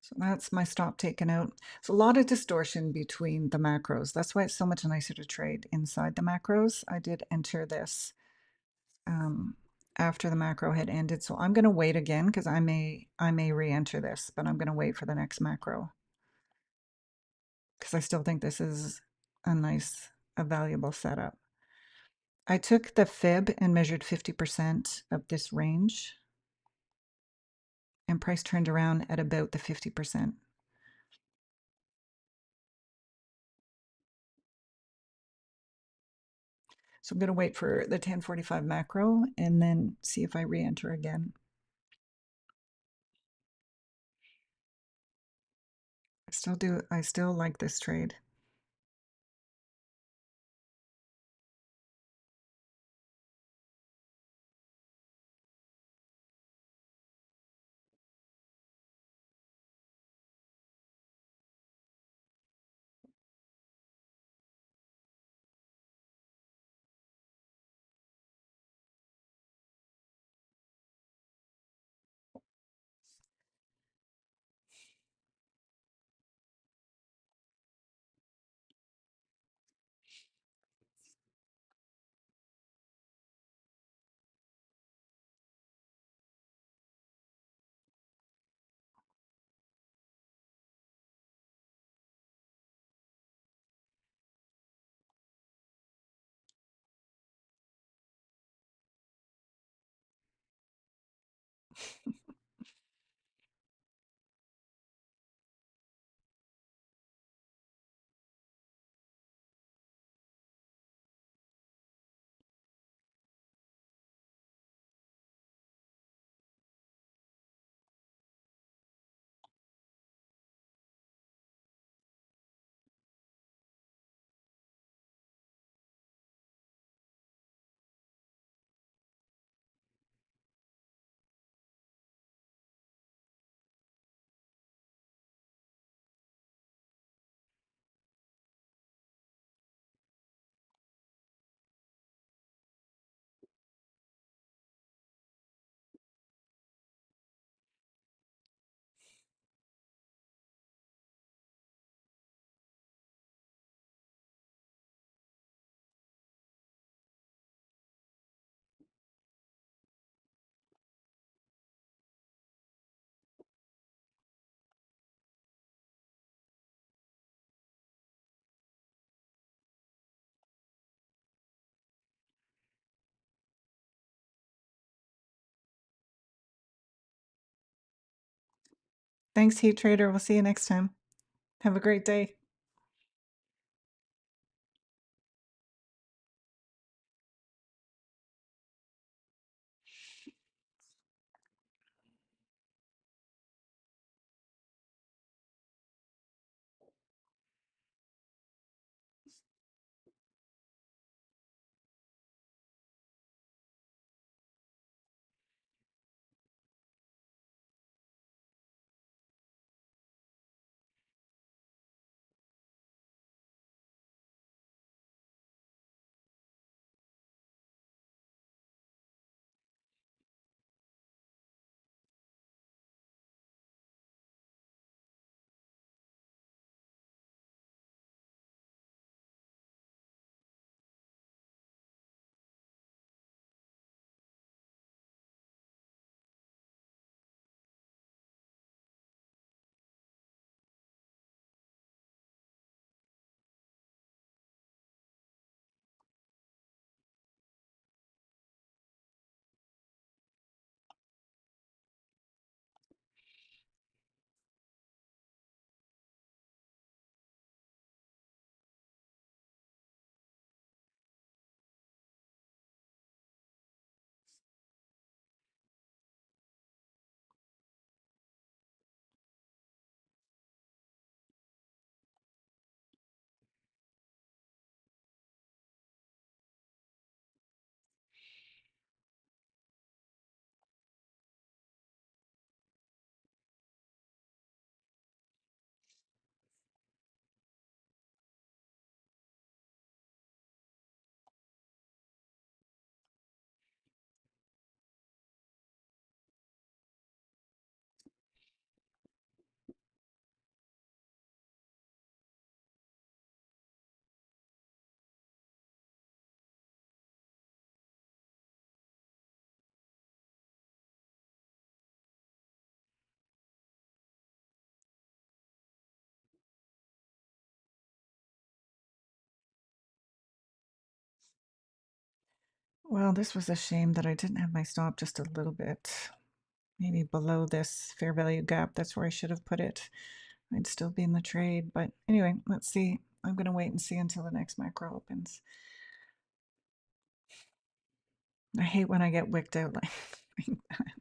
So that's my stop taken out. It's a lot of distortion between the macros. That's why it's so much nicer to trade inside the macros. I did enter this um, after the macro had ended, so I'm going to wait again because I may re-enter this, but I'm going to wait for the next macro because I still think this is a valuable setup. I took the fib and measured 50% of this range, and price turned around at about the 50%. So I'm going to wait for the 1045 macro and then see if I re-enter again. I still like this trade. Thanks, Heat Trader. We'll see you next time. Have a great day. Well, this was a shame that I didn't have my stop just a little bit, maybe below this fair value gap. That's where I should have put it. I'd still be in the trade, but anyway, let's see. I'm going to wait and see until the next macro opens. I hate when I get wicked out like that.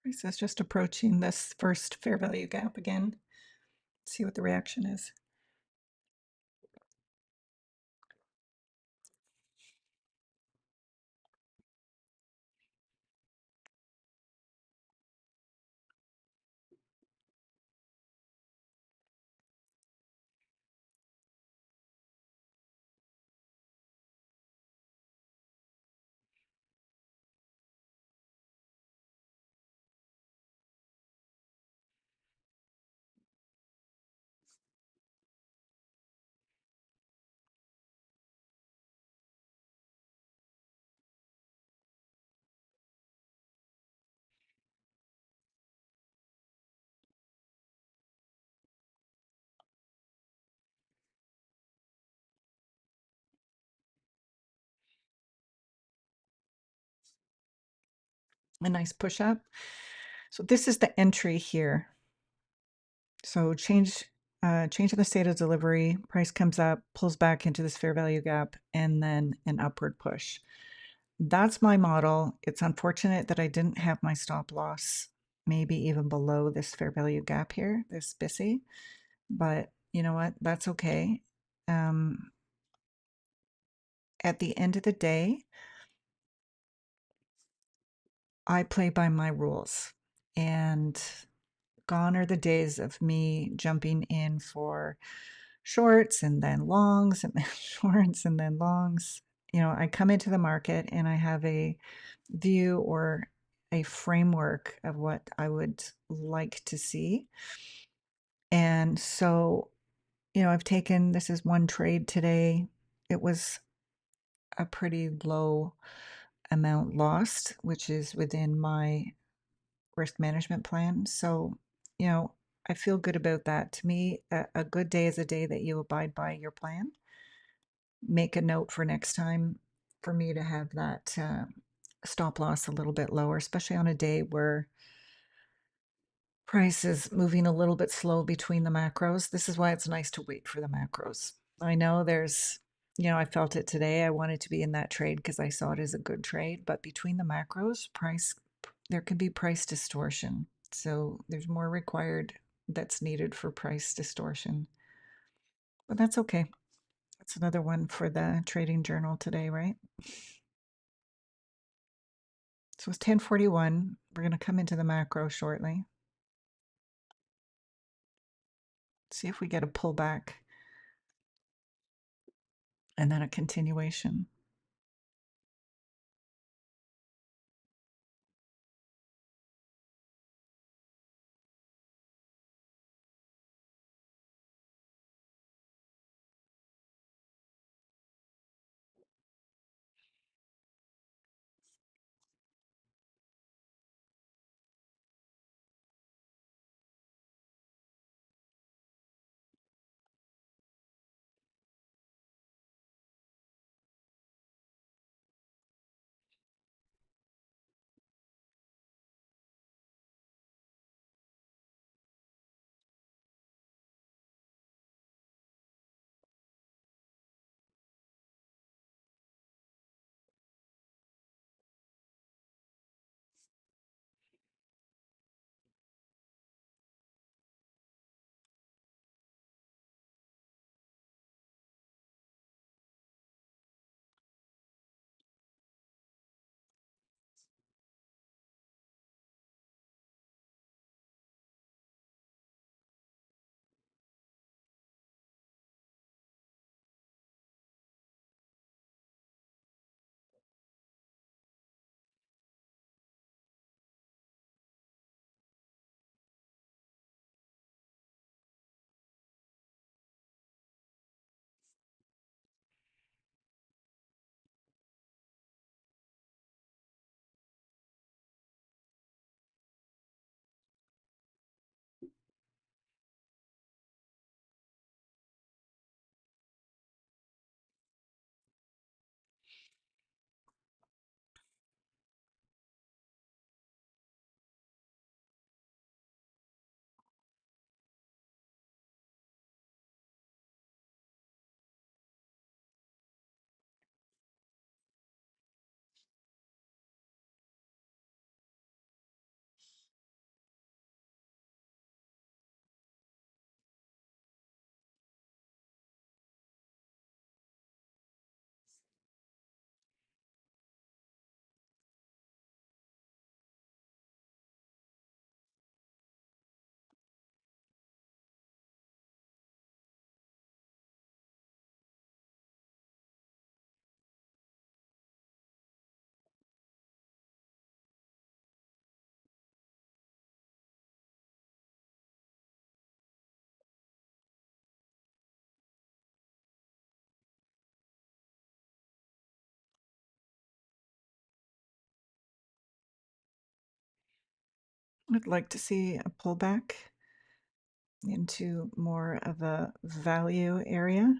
Price is just approaching this first fair value gap again. See what the reaction is. a nice push up. So this is the entry here. So change in the state of delivery, price comes up, pulls back into this fair value gap, and then an upward push. That's my model. It's unfortunate that I didn't have my stop loss maybe even below this fair value gap here, this BISI, but you know what? That's okay. At the end of the day, I play by my rules, and gone are the days of me jumping in for shorts and then longs and then shorts and then longs. You know, I come into the market and I have a view or a framework of what I would like to see. And so, you know, I've taken this is one trade today. It was a pretty low amount lost, which is within my risk management plan. So, you know, I feel good about that. To me, a good day is a day that you abide by your plan. Make a note for next time for me to have that stop loss a little bit lower, especially on a day where price is moving a little bit slow between the macros. This is why it's nice to wait for the macros. I know there's, you know, I felt it today. I wanted to be in that trade because I saw it as a good trade, but between the macros, there can be price distortion. So there's more required that's needed for price distortion. But that's okay. That's another one for the trading journal today, right? So it's 10:41. We're going to come into the macro shortly. See if we get a pullback and then a continuation. I'd like to see a pullback into more of a value area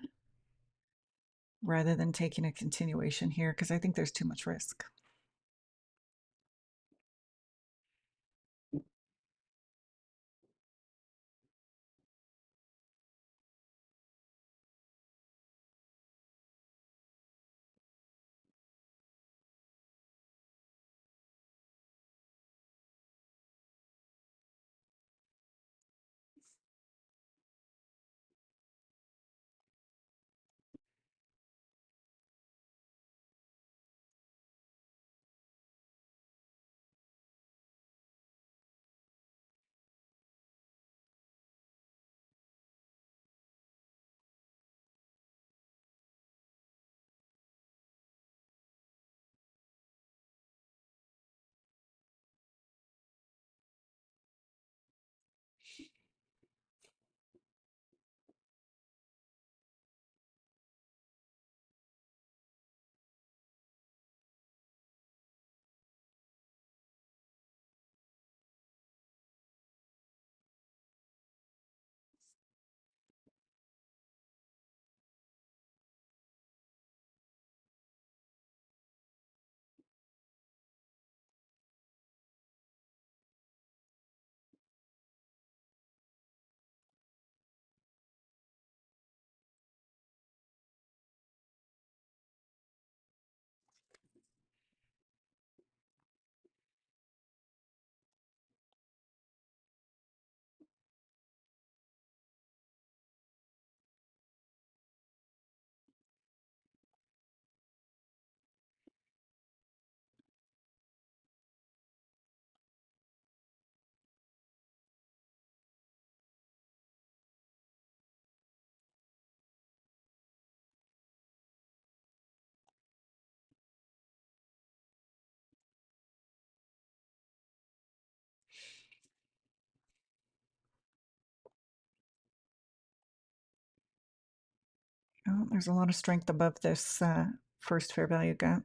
rather than taking a continuation here because I think there's too much risk. Oh, there's a lot of strength above this first fair value gap.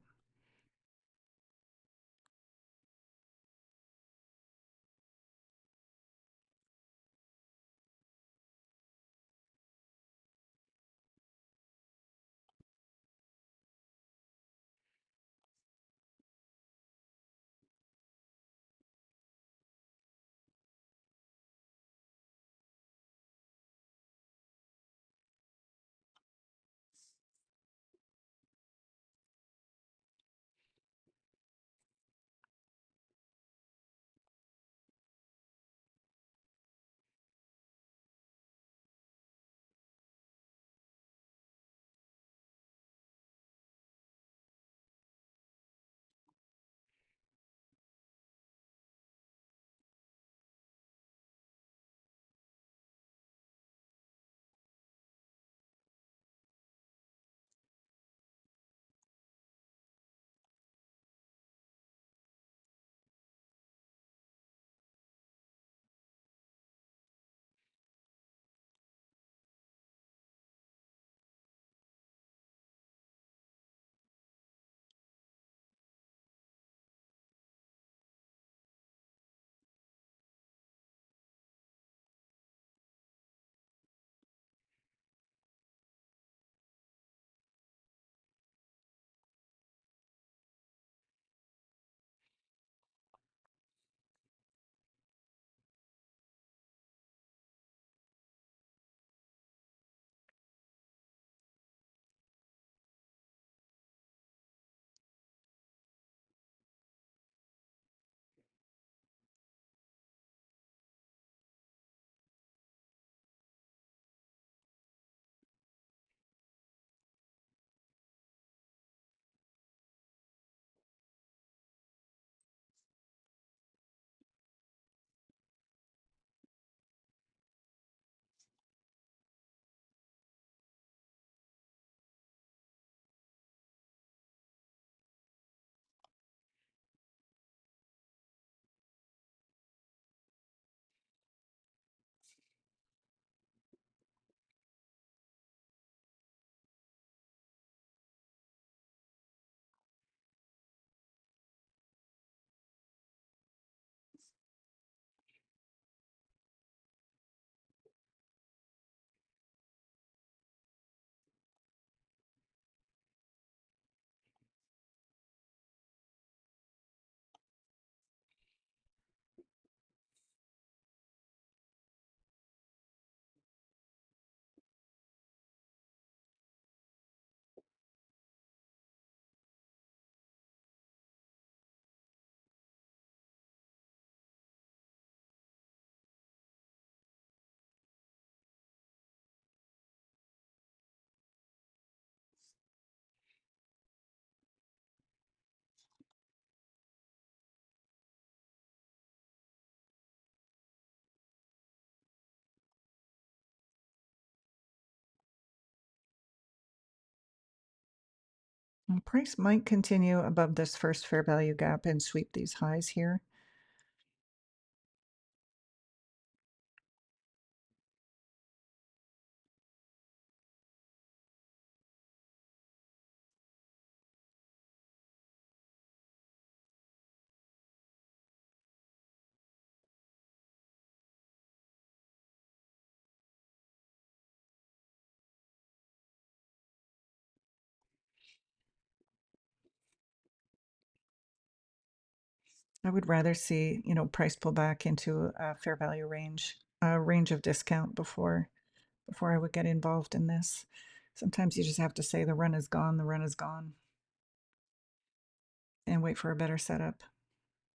And price might continue above this first fair value gap and sweep these highs here. I would rather see, price pull back into a fair value range, a range of discount before I would get involved in this. Sometimes you just have to say the run is gone, the run is gone, and wait for a better setup,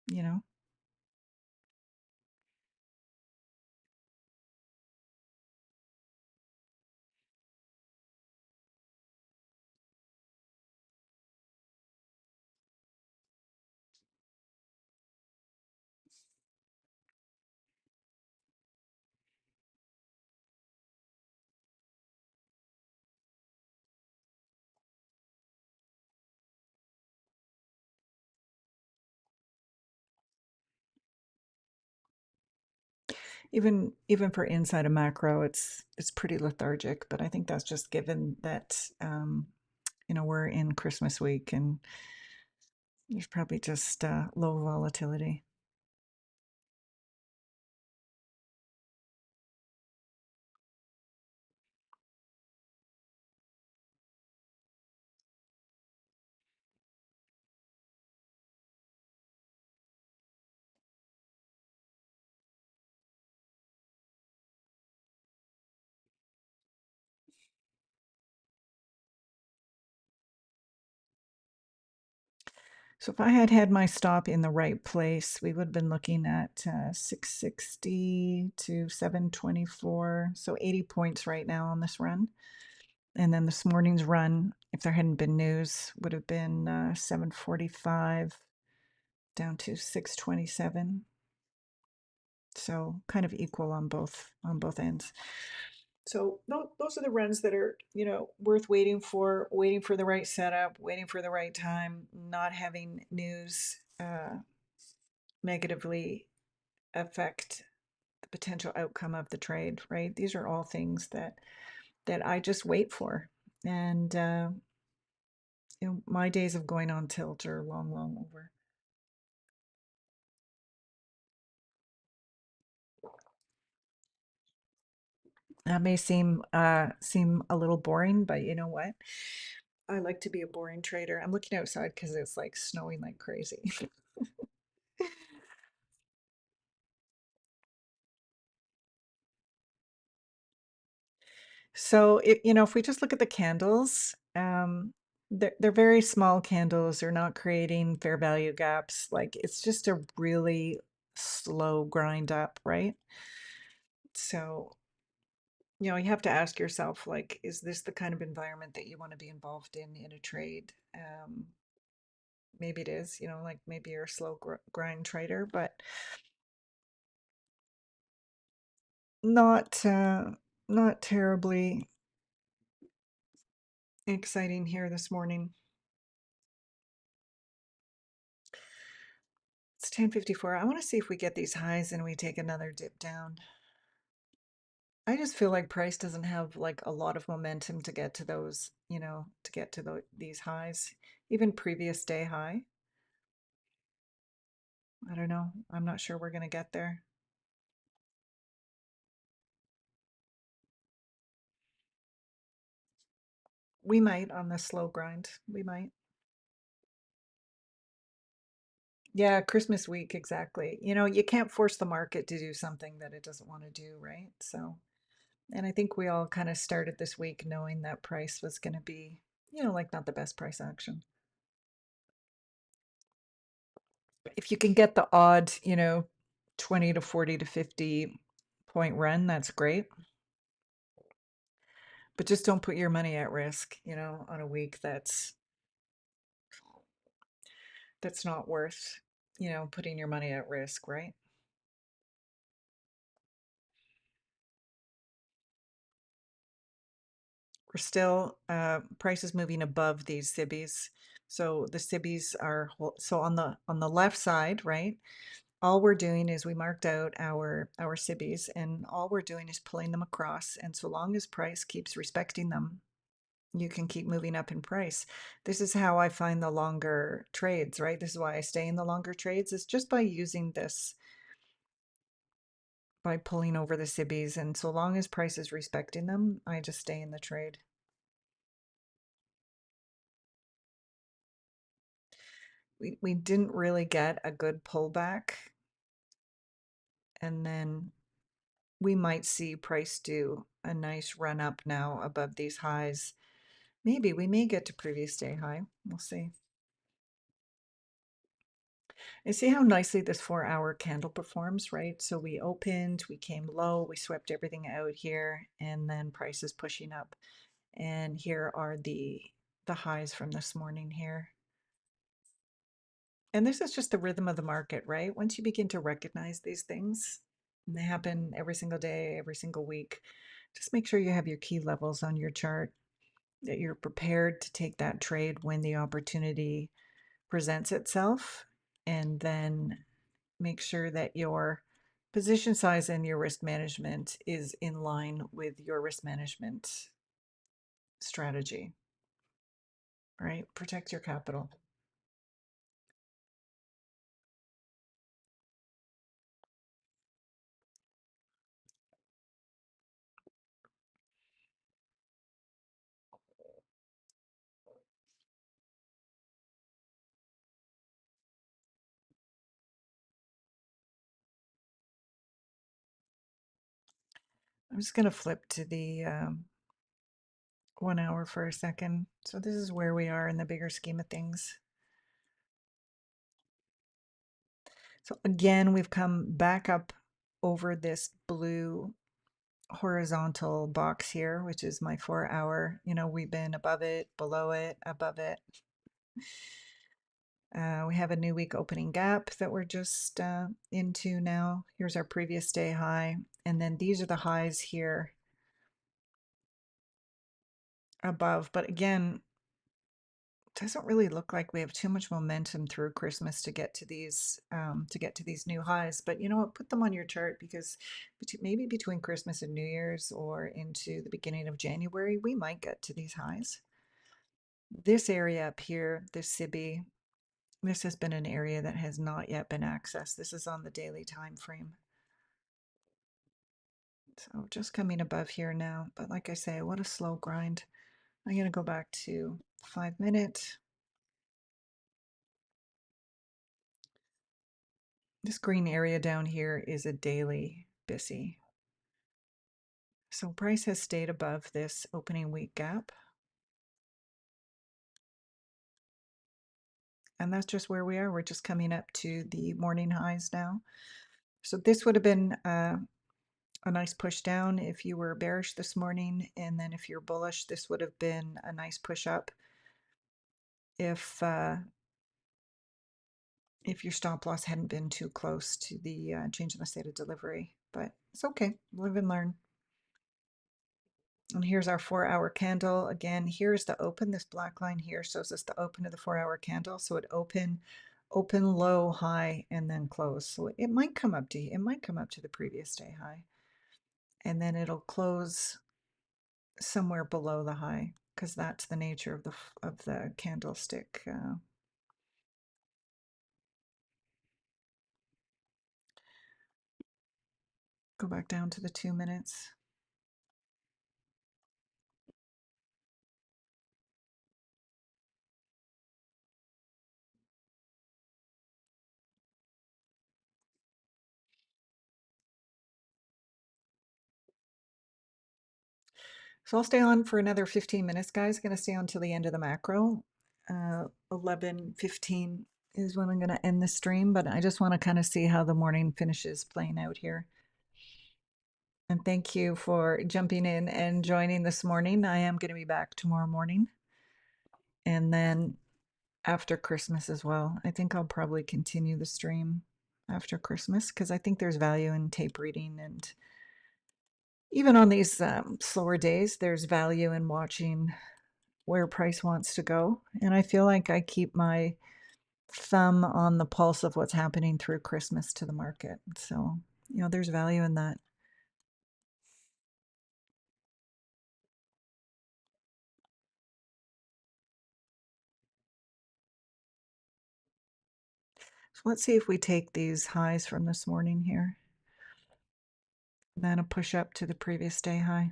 you know? Even for inside a macro, it's pretty lethargic. But I think that's just given that we're in Christmas week and there's probably just low volatility. So if I had had my stop in the right place, we would have been looking at 660 to 724, so 80 points right now on this run. And then this morning's run, if there hadn't been news, would have been 745 down to 627. So kind of equal on both ends. So those are the runs that are, worth waiting for the right setup, waiting for the right time, not having news negatively affect the potential outcome of the trade, right? These are all things that I just wait for. And my days of going on tilt are long, long over. That may seem a little boring, but you know what? I like to be a boring trader. I'm looking outside because it's like snowing like crazy. So if we just look at the candles, they're very small candles. They're not creating fair value gaps. Like it's just a really slow grind up, right? So, you have to ask yourself, like, is this the kind of environment that you want to be involved in a trade? Maybe it is, like maybe you're a slow grind trader, but not not terribly exciting here this morning. It's 10:54. I want to see if we get these highs and we take another dip down. I just feel like price doesn't have like a lot of momentum to get to those, to get to these highs, even previous day high. I don't know. I'm not sure we're going to get there. We might on the slow grind. We might. Yeah, Christmas week, exactly. You can't force the market to do something that it doesn't want to do, right? So, and I think we all kind of started this week knowing that price was going to be, like not the best price action. If you can get the odd, 20 to 40 to 50 point run, that's great. But just don't put your money at risk, on a week that's not worth, putting your money at risk, right? We're still prices moving above these SIBIs. So the SIBIs are so on the left side, right? All we're doing is we marked out our SIBIs and all we're doing is pulling them across. And so long as price keeps respecting them, you can keep moving up in price. This is how I find the longer trades, right? This is why I stay in the longer trades. It's just by using this, by pulling over the SIBIs. And so long as price is respecting them, I just stay in the trade. We didn't really get a good pullback. And then we might see price do a nice run up now above these highs. Maybe we may get to previous day high. We'll see. And see how nicely this 4-hour candle performs, right? So we opened, we came low, we swept everything out here, and then price is pushing up. And here are the highs from this morning here. And this is just the rhythm of the market, right? Once you begin to recognize these things, and they happen every single day, every single week, just make sure you have your key levels on your chart, that you're prepared to take that trade when the opportunity presents itself, and then make sure that you're Position size and your risk management is in line with your risk management strategy, right? Protect your capital. I'm just going to flip to the 1 hour for a second. So this is where we are in the bigger scheme of things. So again, we've come back up over this blue horizontal box here, which is my 4 hour. You know, we've been above it, below it, above it. We have a new week opening gap that we're just into now. Here's our previous day high. And then these are the highs here above. But again, doesn't really look like we have too much momentum through Christmas to get to these new highs. But you know what? Put them on your chart, because maybe between Christmas and New Year's or into the beginning of January, we might get to these highs. This area up here, this SIBI, this has been an area that has not yet been accessed. This is on the daily time frame. So just coming above here now. But like I say, what a slow grind. I'm going to go back to 5 minute. This green area down here is a daily BISI. So price has stayed above this opening week gap. And that's just where we are. We're just coming up to the morning highs now. So this would have been a nice push down if you were bearish this morning. And then if you're bullish, this would have been a nice push up if your stop loss hadn't been too close to the change in the state of delivery. But it's okay. Live and learn. And here's our 4 hour candle. Again, here's the open. This black line here shows us the open of the 4 hour candle. So it open, low, high, and then close. So it might come up to the previous day high. And then it'll close somewhere below the high, because that's the nature of the candlestick. Go back down to the 2 minutes. So I'll stay on for another 15 minutes, guys. Going to stay on till the end of the macro. 11:15 is when I'm going to end the stream, but I just want to kind of see how the morning finishes playing out here. And thank you for jumping in and joining this morning. I am going to be back tomorrow morning. And then after Christmas as well. I think I'll probably continue the stream after Christmas, because I think there's value in tape reading, and even on these slower days, there's value in watching where price wants to go. And I feel like I keep my thumb on the pulse of what's happening through Christmas to the market. So, you know, there's value in that. So let's see if we take these highs from this morning here, and then a push up to the previous day high.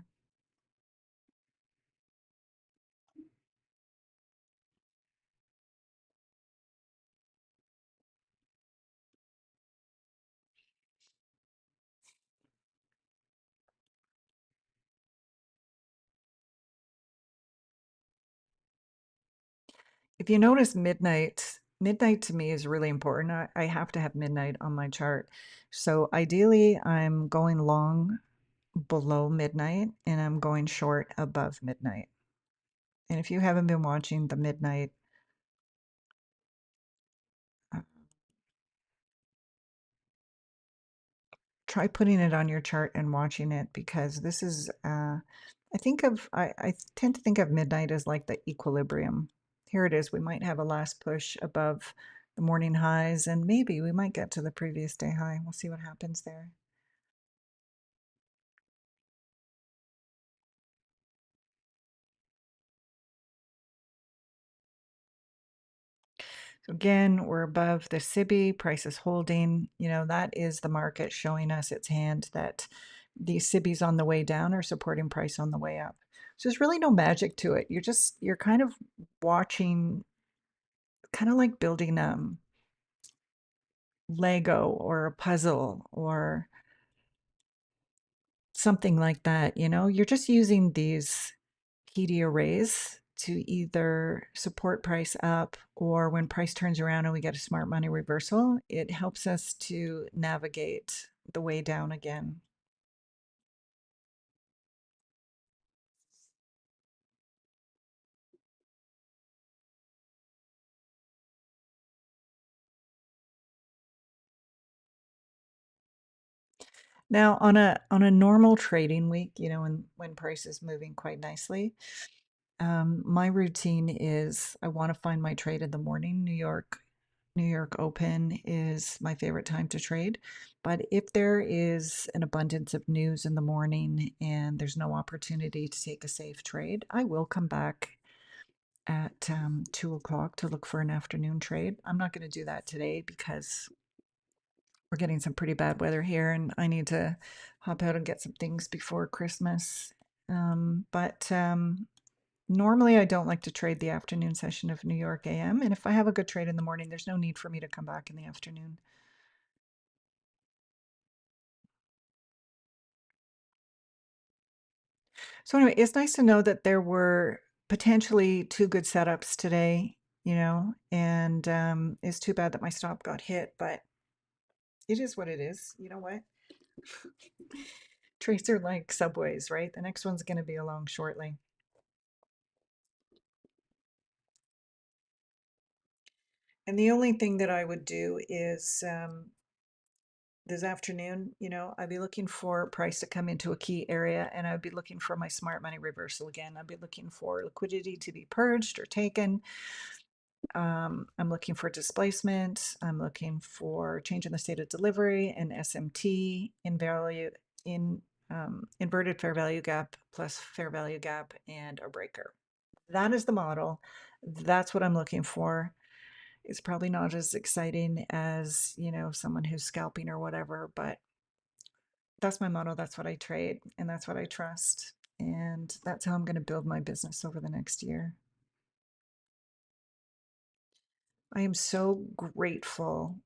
If you notice midnight to me is really important. I have to have midnight on my chart. So ideally, I'm going long below midnight and I'm going short above midnight. And if you haven't been watching the midnight, uh, try putting it on your chart and watching it, because this is, I tend to think of midnight as like the equilibrium. Here it is. We might have a last push above the morning highs, and maybe we might get to the previous day high. We'll see what happens there. Again, we're above the SIBI, price is holding. That is the market showing us its hand that the SIBIs on the way down are supporting price on the way up. So there's really no magic to it. You're kind of watching, kind of like building Lego or a puzzle or something like that. You're just using these PD arrays to either support price up, or when price turns around and we get a smart money reversal, it helps us to navigate the way down again. Now, on a normal trading week, when price is moving quite nicely, my routine is I want to find my trade in the morning. New York Open is my favorite time to trade. But if there is an abundance of news in the morning and there's no opportunity to take a safe trade, I will come back at 2 o'clock to look for an afternoon trade. I'm not going to do that today because we're getting some pretty bad weather here and I need to hop out and get some things before Christmas. But normally I don't like to trade the afternoon session of New York AM. And if I have a good trade in the morning, there's no need for me to come back in the afternoon. So anyway, it's nice to know that there were potentially two good setups today, and it's too bad that my stop got hit, but it is what it is. You know what? Trades are like subways, right? The next one's going to be along shortly. And the only thing that I would do is this afternoon, I'd be looking for price to come into a key area and I'd be looking for my smart money reversal again. I'd be looking for liquidity to be purged or taken. I'm looking for displacement. I'm looking for change in the state of delivery and SMT in value in inverted fair value gap plus fair value gap and a breaker. That is the model. That's what I'm looking for. It's probably not as exciting as, someone who's scalping or whatever, but that's my model. That's what I trade and that's what I trust. And that's how I'm going to build my business over the next year. I am so grateful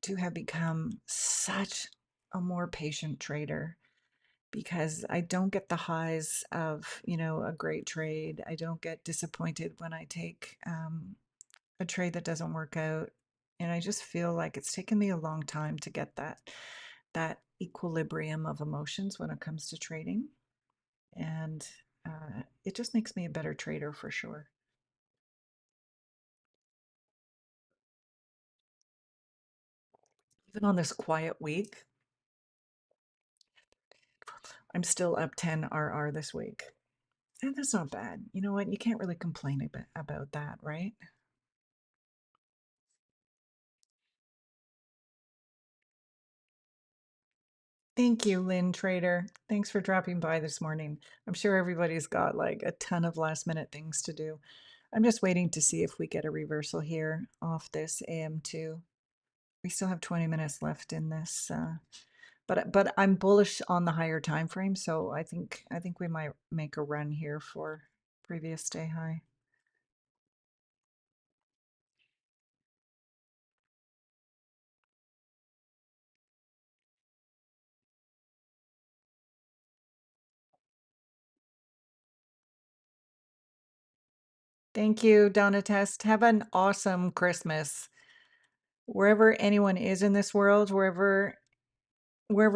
to have become such a more patient trader because I don't get the highs of, a great trade. I don't get disappointed when I take a trade that doesn't work out. And I just feel like it's taken me a long time to get that equilibrium of emotions when it comes to trading. And it just makes me a better trader for sure. Even on this quiet week, I'm still up 10 RR this week. And that's not bad. You know what? You can't really complain about that, right? Thank you, Lynn Trader. Thanks for dropping by this morning. I'm sure everybody's got like a ton of last minute things to do. I'm just waiting to see if we get a reversal here off this AM2. We still have 20 minutes left in this, but I'm bullish on the higher time frame, so I think we might make a run here for previous day high. Thank you, Donna Test. Have an awesome Christmas. Wherever anyone is in this world, wherever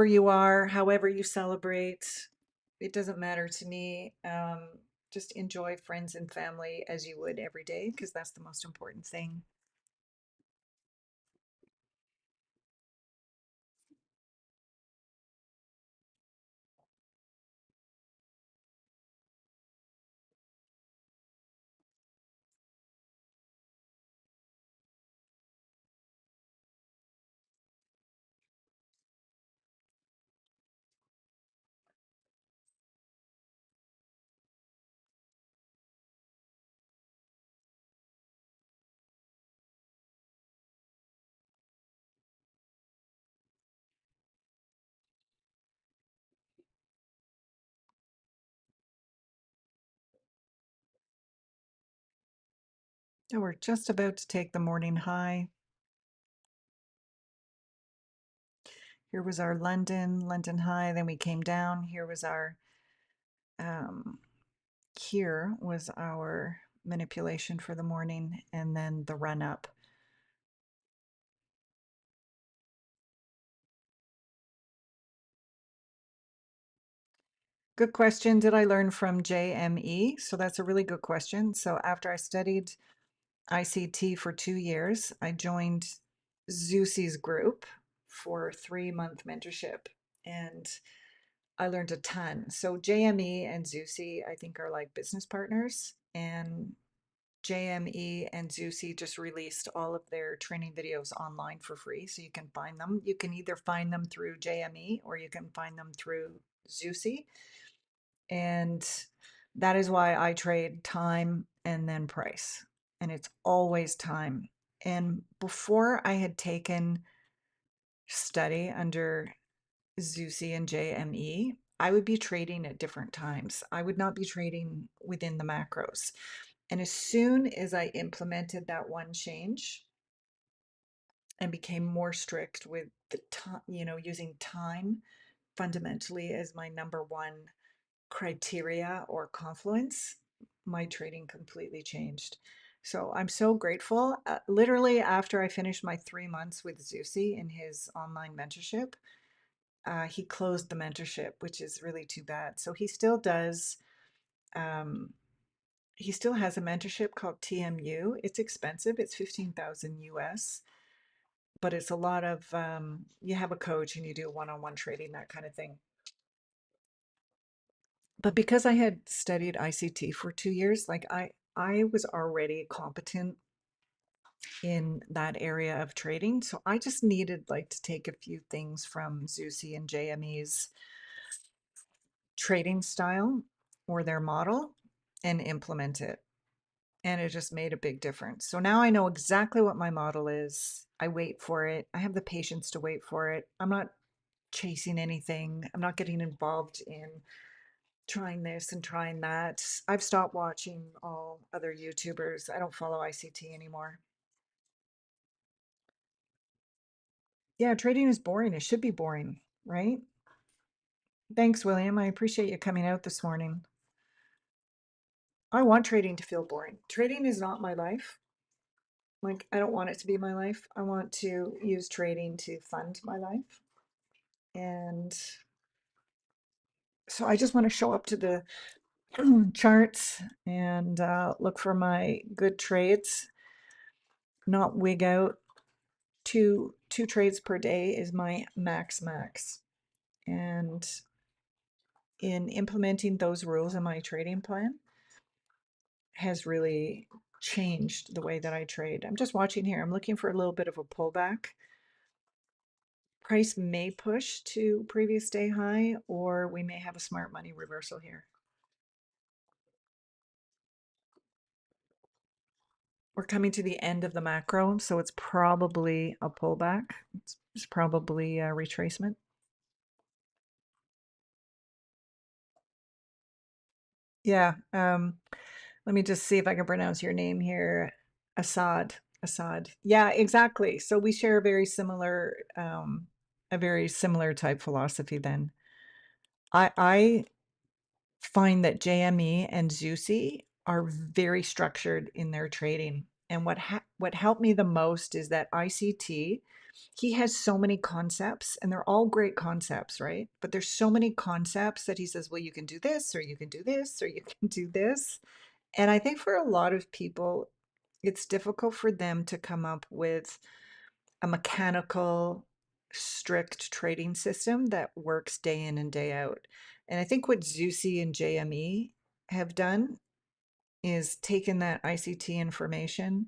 you are, however you celebrate, it doesn't matter to me. Just enjoy friends and family as you would every day, because that's the most important thing. Oh, we're just about to take the morning high. Here was our London high. Then we came down. Um, here was our manipulation for the morning, and then the run up. Good question. Did I learn from JME? So that's a really good question. So after I studied ICT for 2 years, I joined Zusi's group for 3-month mentorship, and I learned a ton. So JME and Zusi, I think, are like business partners, and JME and Zusi just released all of their training videos online for free, so you can find them. You can either find them through JME or you can find them through Zusi. And that is why I trade time and then price. And it's always time. And before I had taken study under Zusi and JME, I would be trading at different times. I would not be trading within the macros. And as soon as I implemented that one change and became more strict with the time, using time fundamentally as my number one criteria or confluence, my trading completely changed. So I'm so grateful. Literally, after I finished my 3 months with Zusi in his online mentorship, he closed the mentorship, which is really too bad. So he still does. Um, he still has a mentorship called TMU. It's expensive. It's 15,000 US, but it's a lot of you have a coach and you do one-on-one trading, that kind of thing. But because I had studied ICT for 2 years, like I was already competent in that area of trading. So I just needed like to take a few things from Zusi and JME's trading style or their model and implement it. And it just made a big difference. So now I know exactly what my model is. I wait for it. I have the patience to wait for it. I'm not chasing anything. I'm not getting involved in trying this and trying that. I've stopped watching all other YouTubers. I don't follow ICT anymore. Yeah, trading is boring. It should be boring, right? Thanks, William. I appreciate you coming out this morning. I want trading to feel boring. Trading is not my life. Like, I don't want it to be my life. I want to use trading to fund my life. And so I just want to show up to the charts and look for my good trades, not wig out. Two trades per day is my max. And in implementing those rules in my trading plan has really changed the way that I trade. I'm just watching here. I'm looking for a little bit of a pullback. Price may push to previous day high, or we may have a smart money reversal here. We're coming to the end of the macro, so it's probably a pullback. It's probably a retracement. Yeah. Let me just see if I can pronounce your name here. Assad. Assad. Yeah, exactly. So we share a very similar type philosophy then. I find that JME and Zusi are very structured in their trading. And what helped me the most is that ICT, he has so many concepts and they're all great concepts, right? But there's so many concepts that he says, well, you can do this, or you can do this, or you can do this. And I think for a lot of people, it's difficult for them to come up with a mechanical, strict trading system that works day in and day out. And I think what Zusi and JME have done is taken that ICT information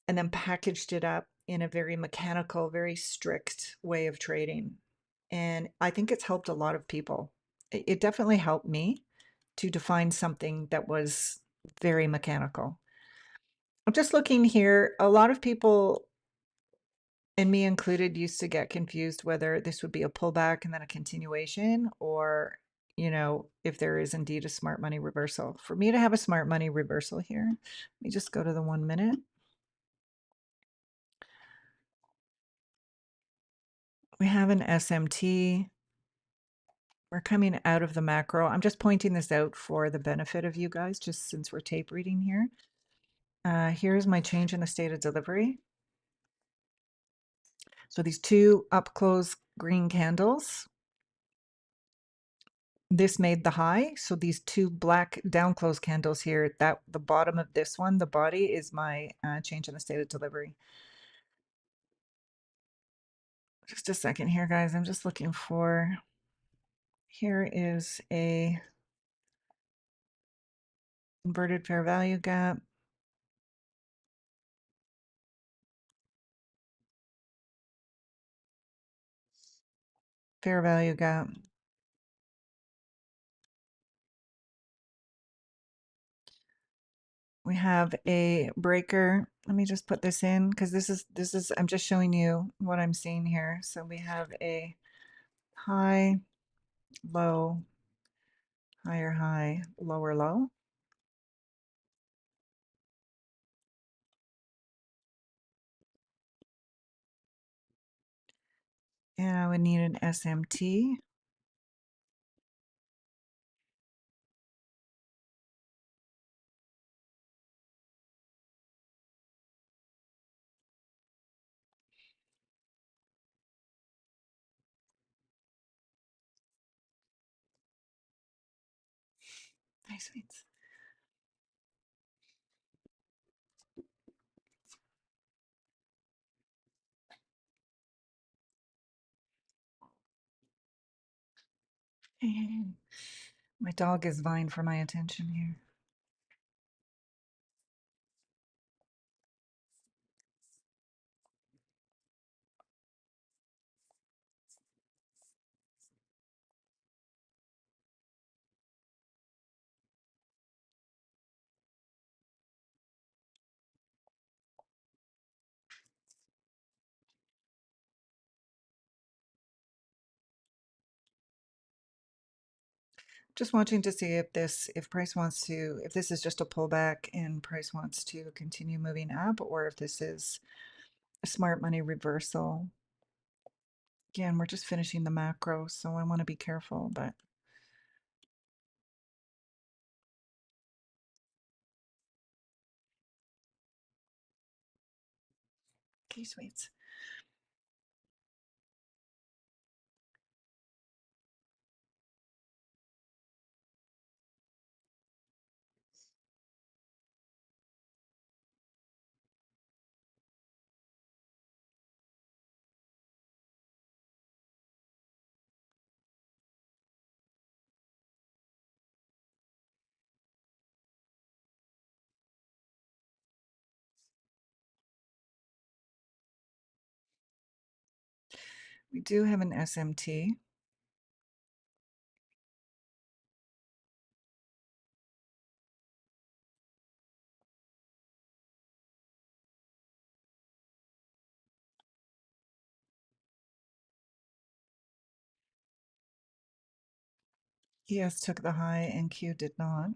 and then packaged it up in a very mechanical, very strict way of trading. And I think it's helped a lot of people. It definitely helped me to define something that was very mechanical. I'm just looking here. A lot of people, and me included, used to get confused whether this would be a pullback and then a continuation, or you know, if there is indeed a smart money reversal. For me to have a smart money reversal here, let me just go to the 1 minute. We have an SMT. We're coming out of the macro. I'm just pointing this out for the benefit of you guys, just since we're tape reading here. Here's my change in the state of delivery. So these two up close green candles, this made the high. So these two black down close candles here, that the bottom of this one, the body is my change in the state of delivery. Just a second here, guys. I'm just looking for, here is a inverted fair value gap. Fair value gap. We have a breaker. Let me just put this in because this is I'm just showing you what I'm seeing here. So we have a high, low, higher high, lower low. And I would need an SMT. Nice sweets. My dog is vying for my attention here. Just watching to see if if price wants to, if this is just a pullback and price wants to continue moving up, or if this is a smart money reversal. Again, we're just finishing the macro, so I want to be careful, but okay, sweets. We do have an SMT. ES took the high and Q did not.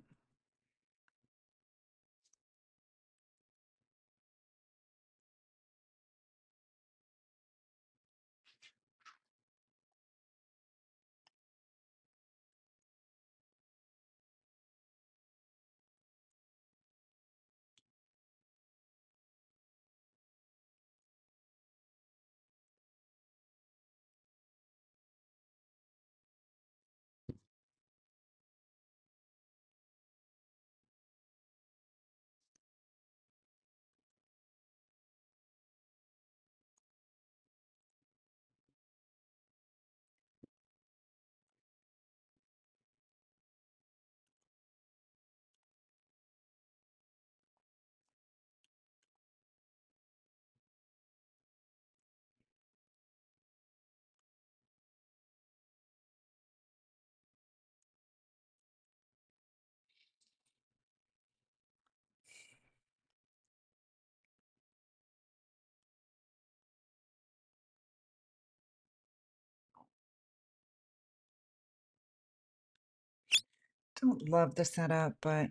Don't love the setup, but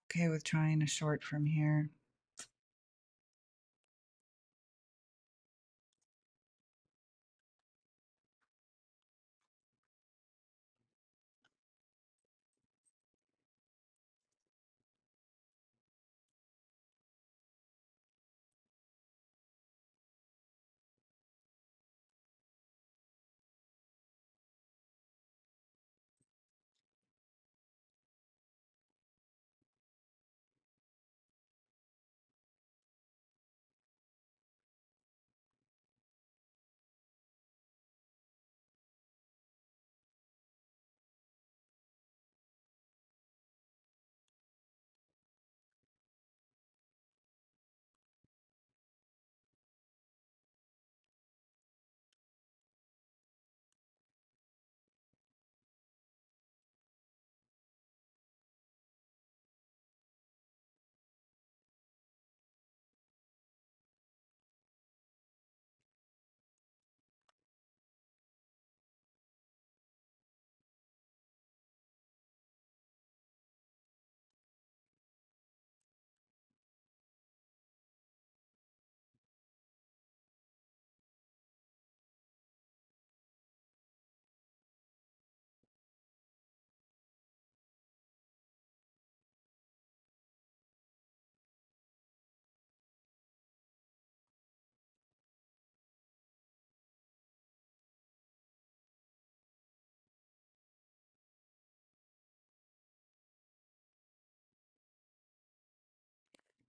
okay with trying a short from here.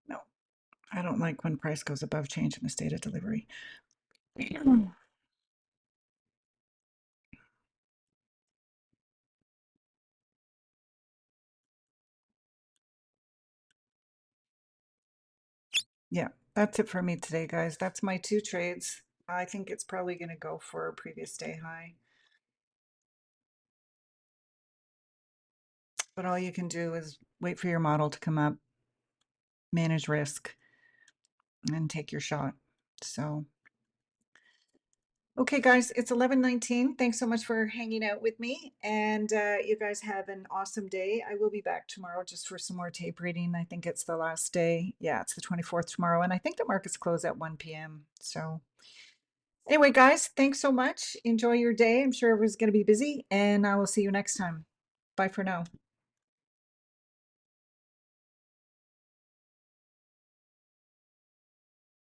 No, I don't like when price goes above change in the state of delivery. Yeah, that's it for me today, guys. That's my two trades. I think it's probably going to go for a previous day high. But all you can do is wait for your model to come up, manage risk, and take your shot. So, okay, guys, it's 11:19. Thanks so much for hanging out with me. And you guys have an awesome day. I will be back tomorrow just for some more tape reading. I think it's the last day. Yeah, it's the 24th tomorrow. And I think the markets close at 1 p.m. So, anyway, guys, thanks so much. Enjoy your day. I'm sure everyone's going to be busy. And I will see you next time. Bye for now.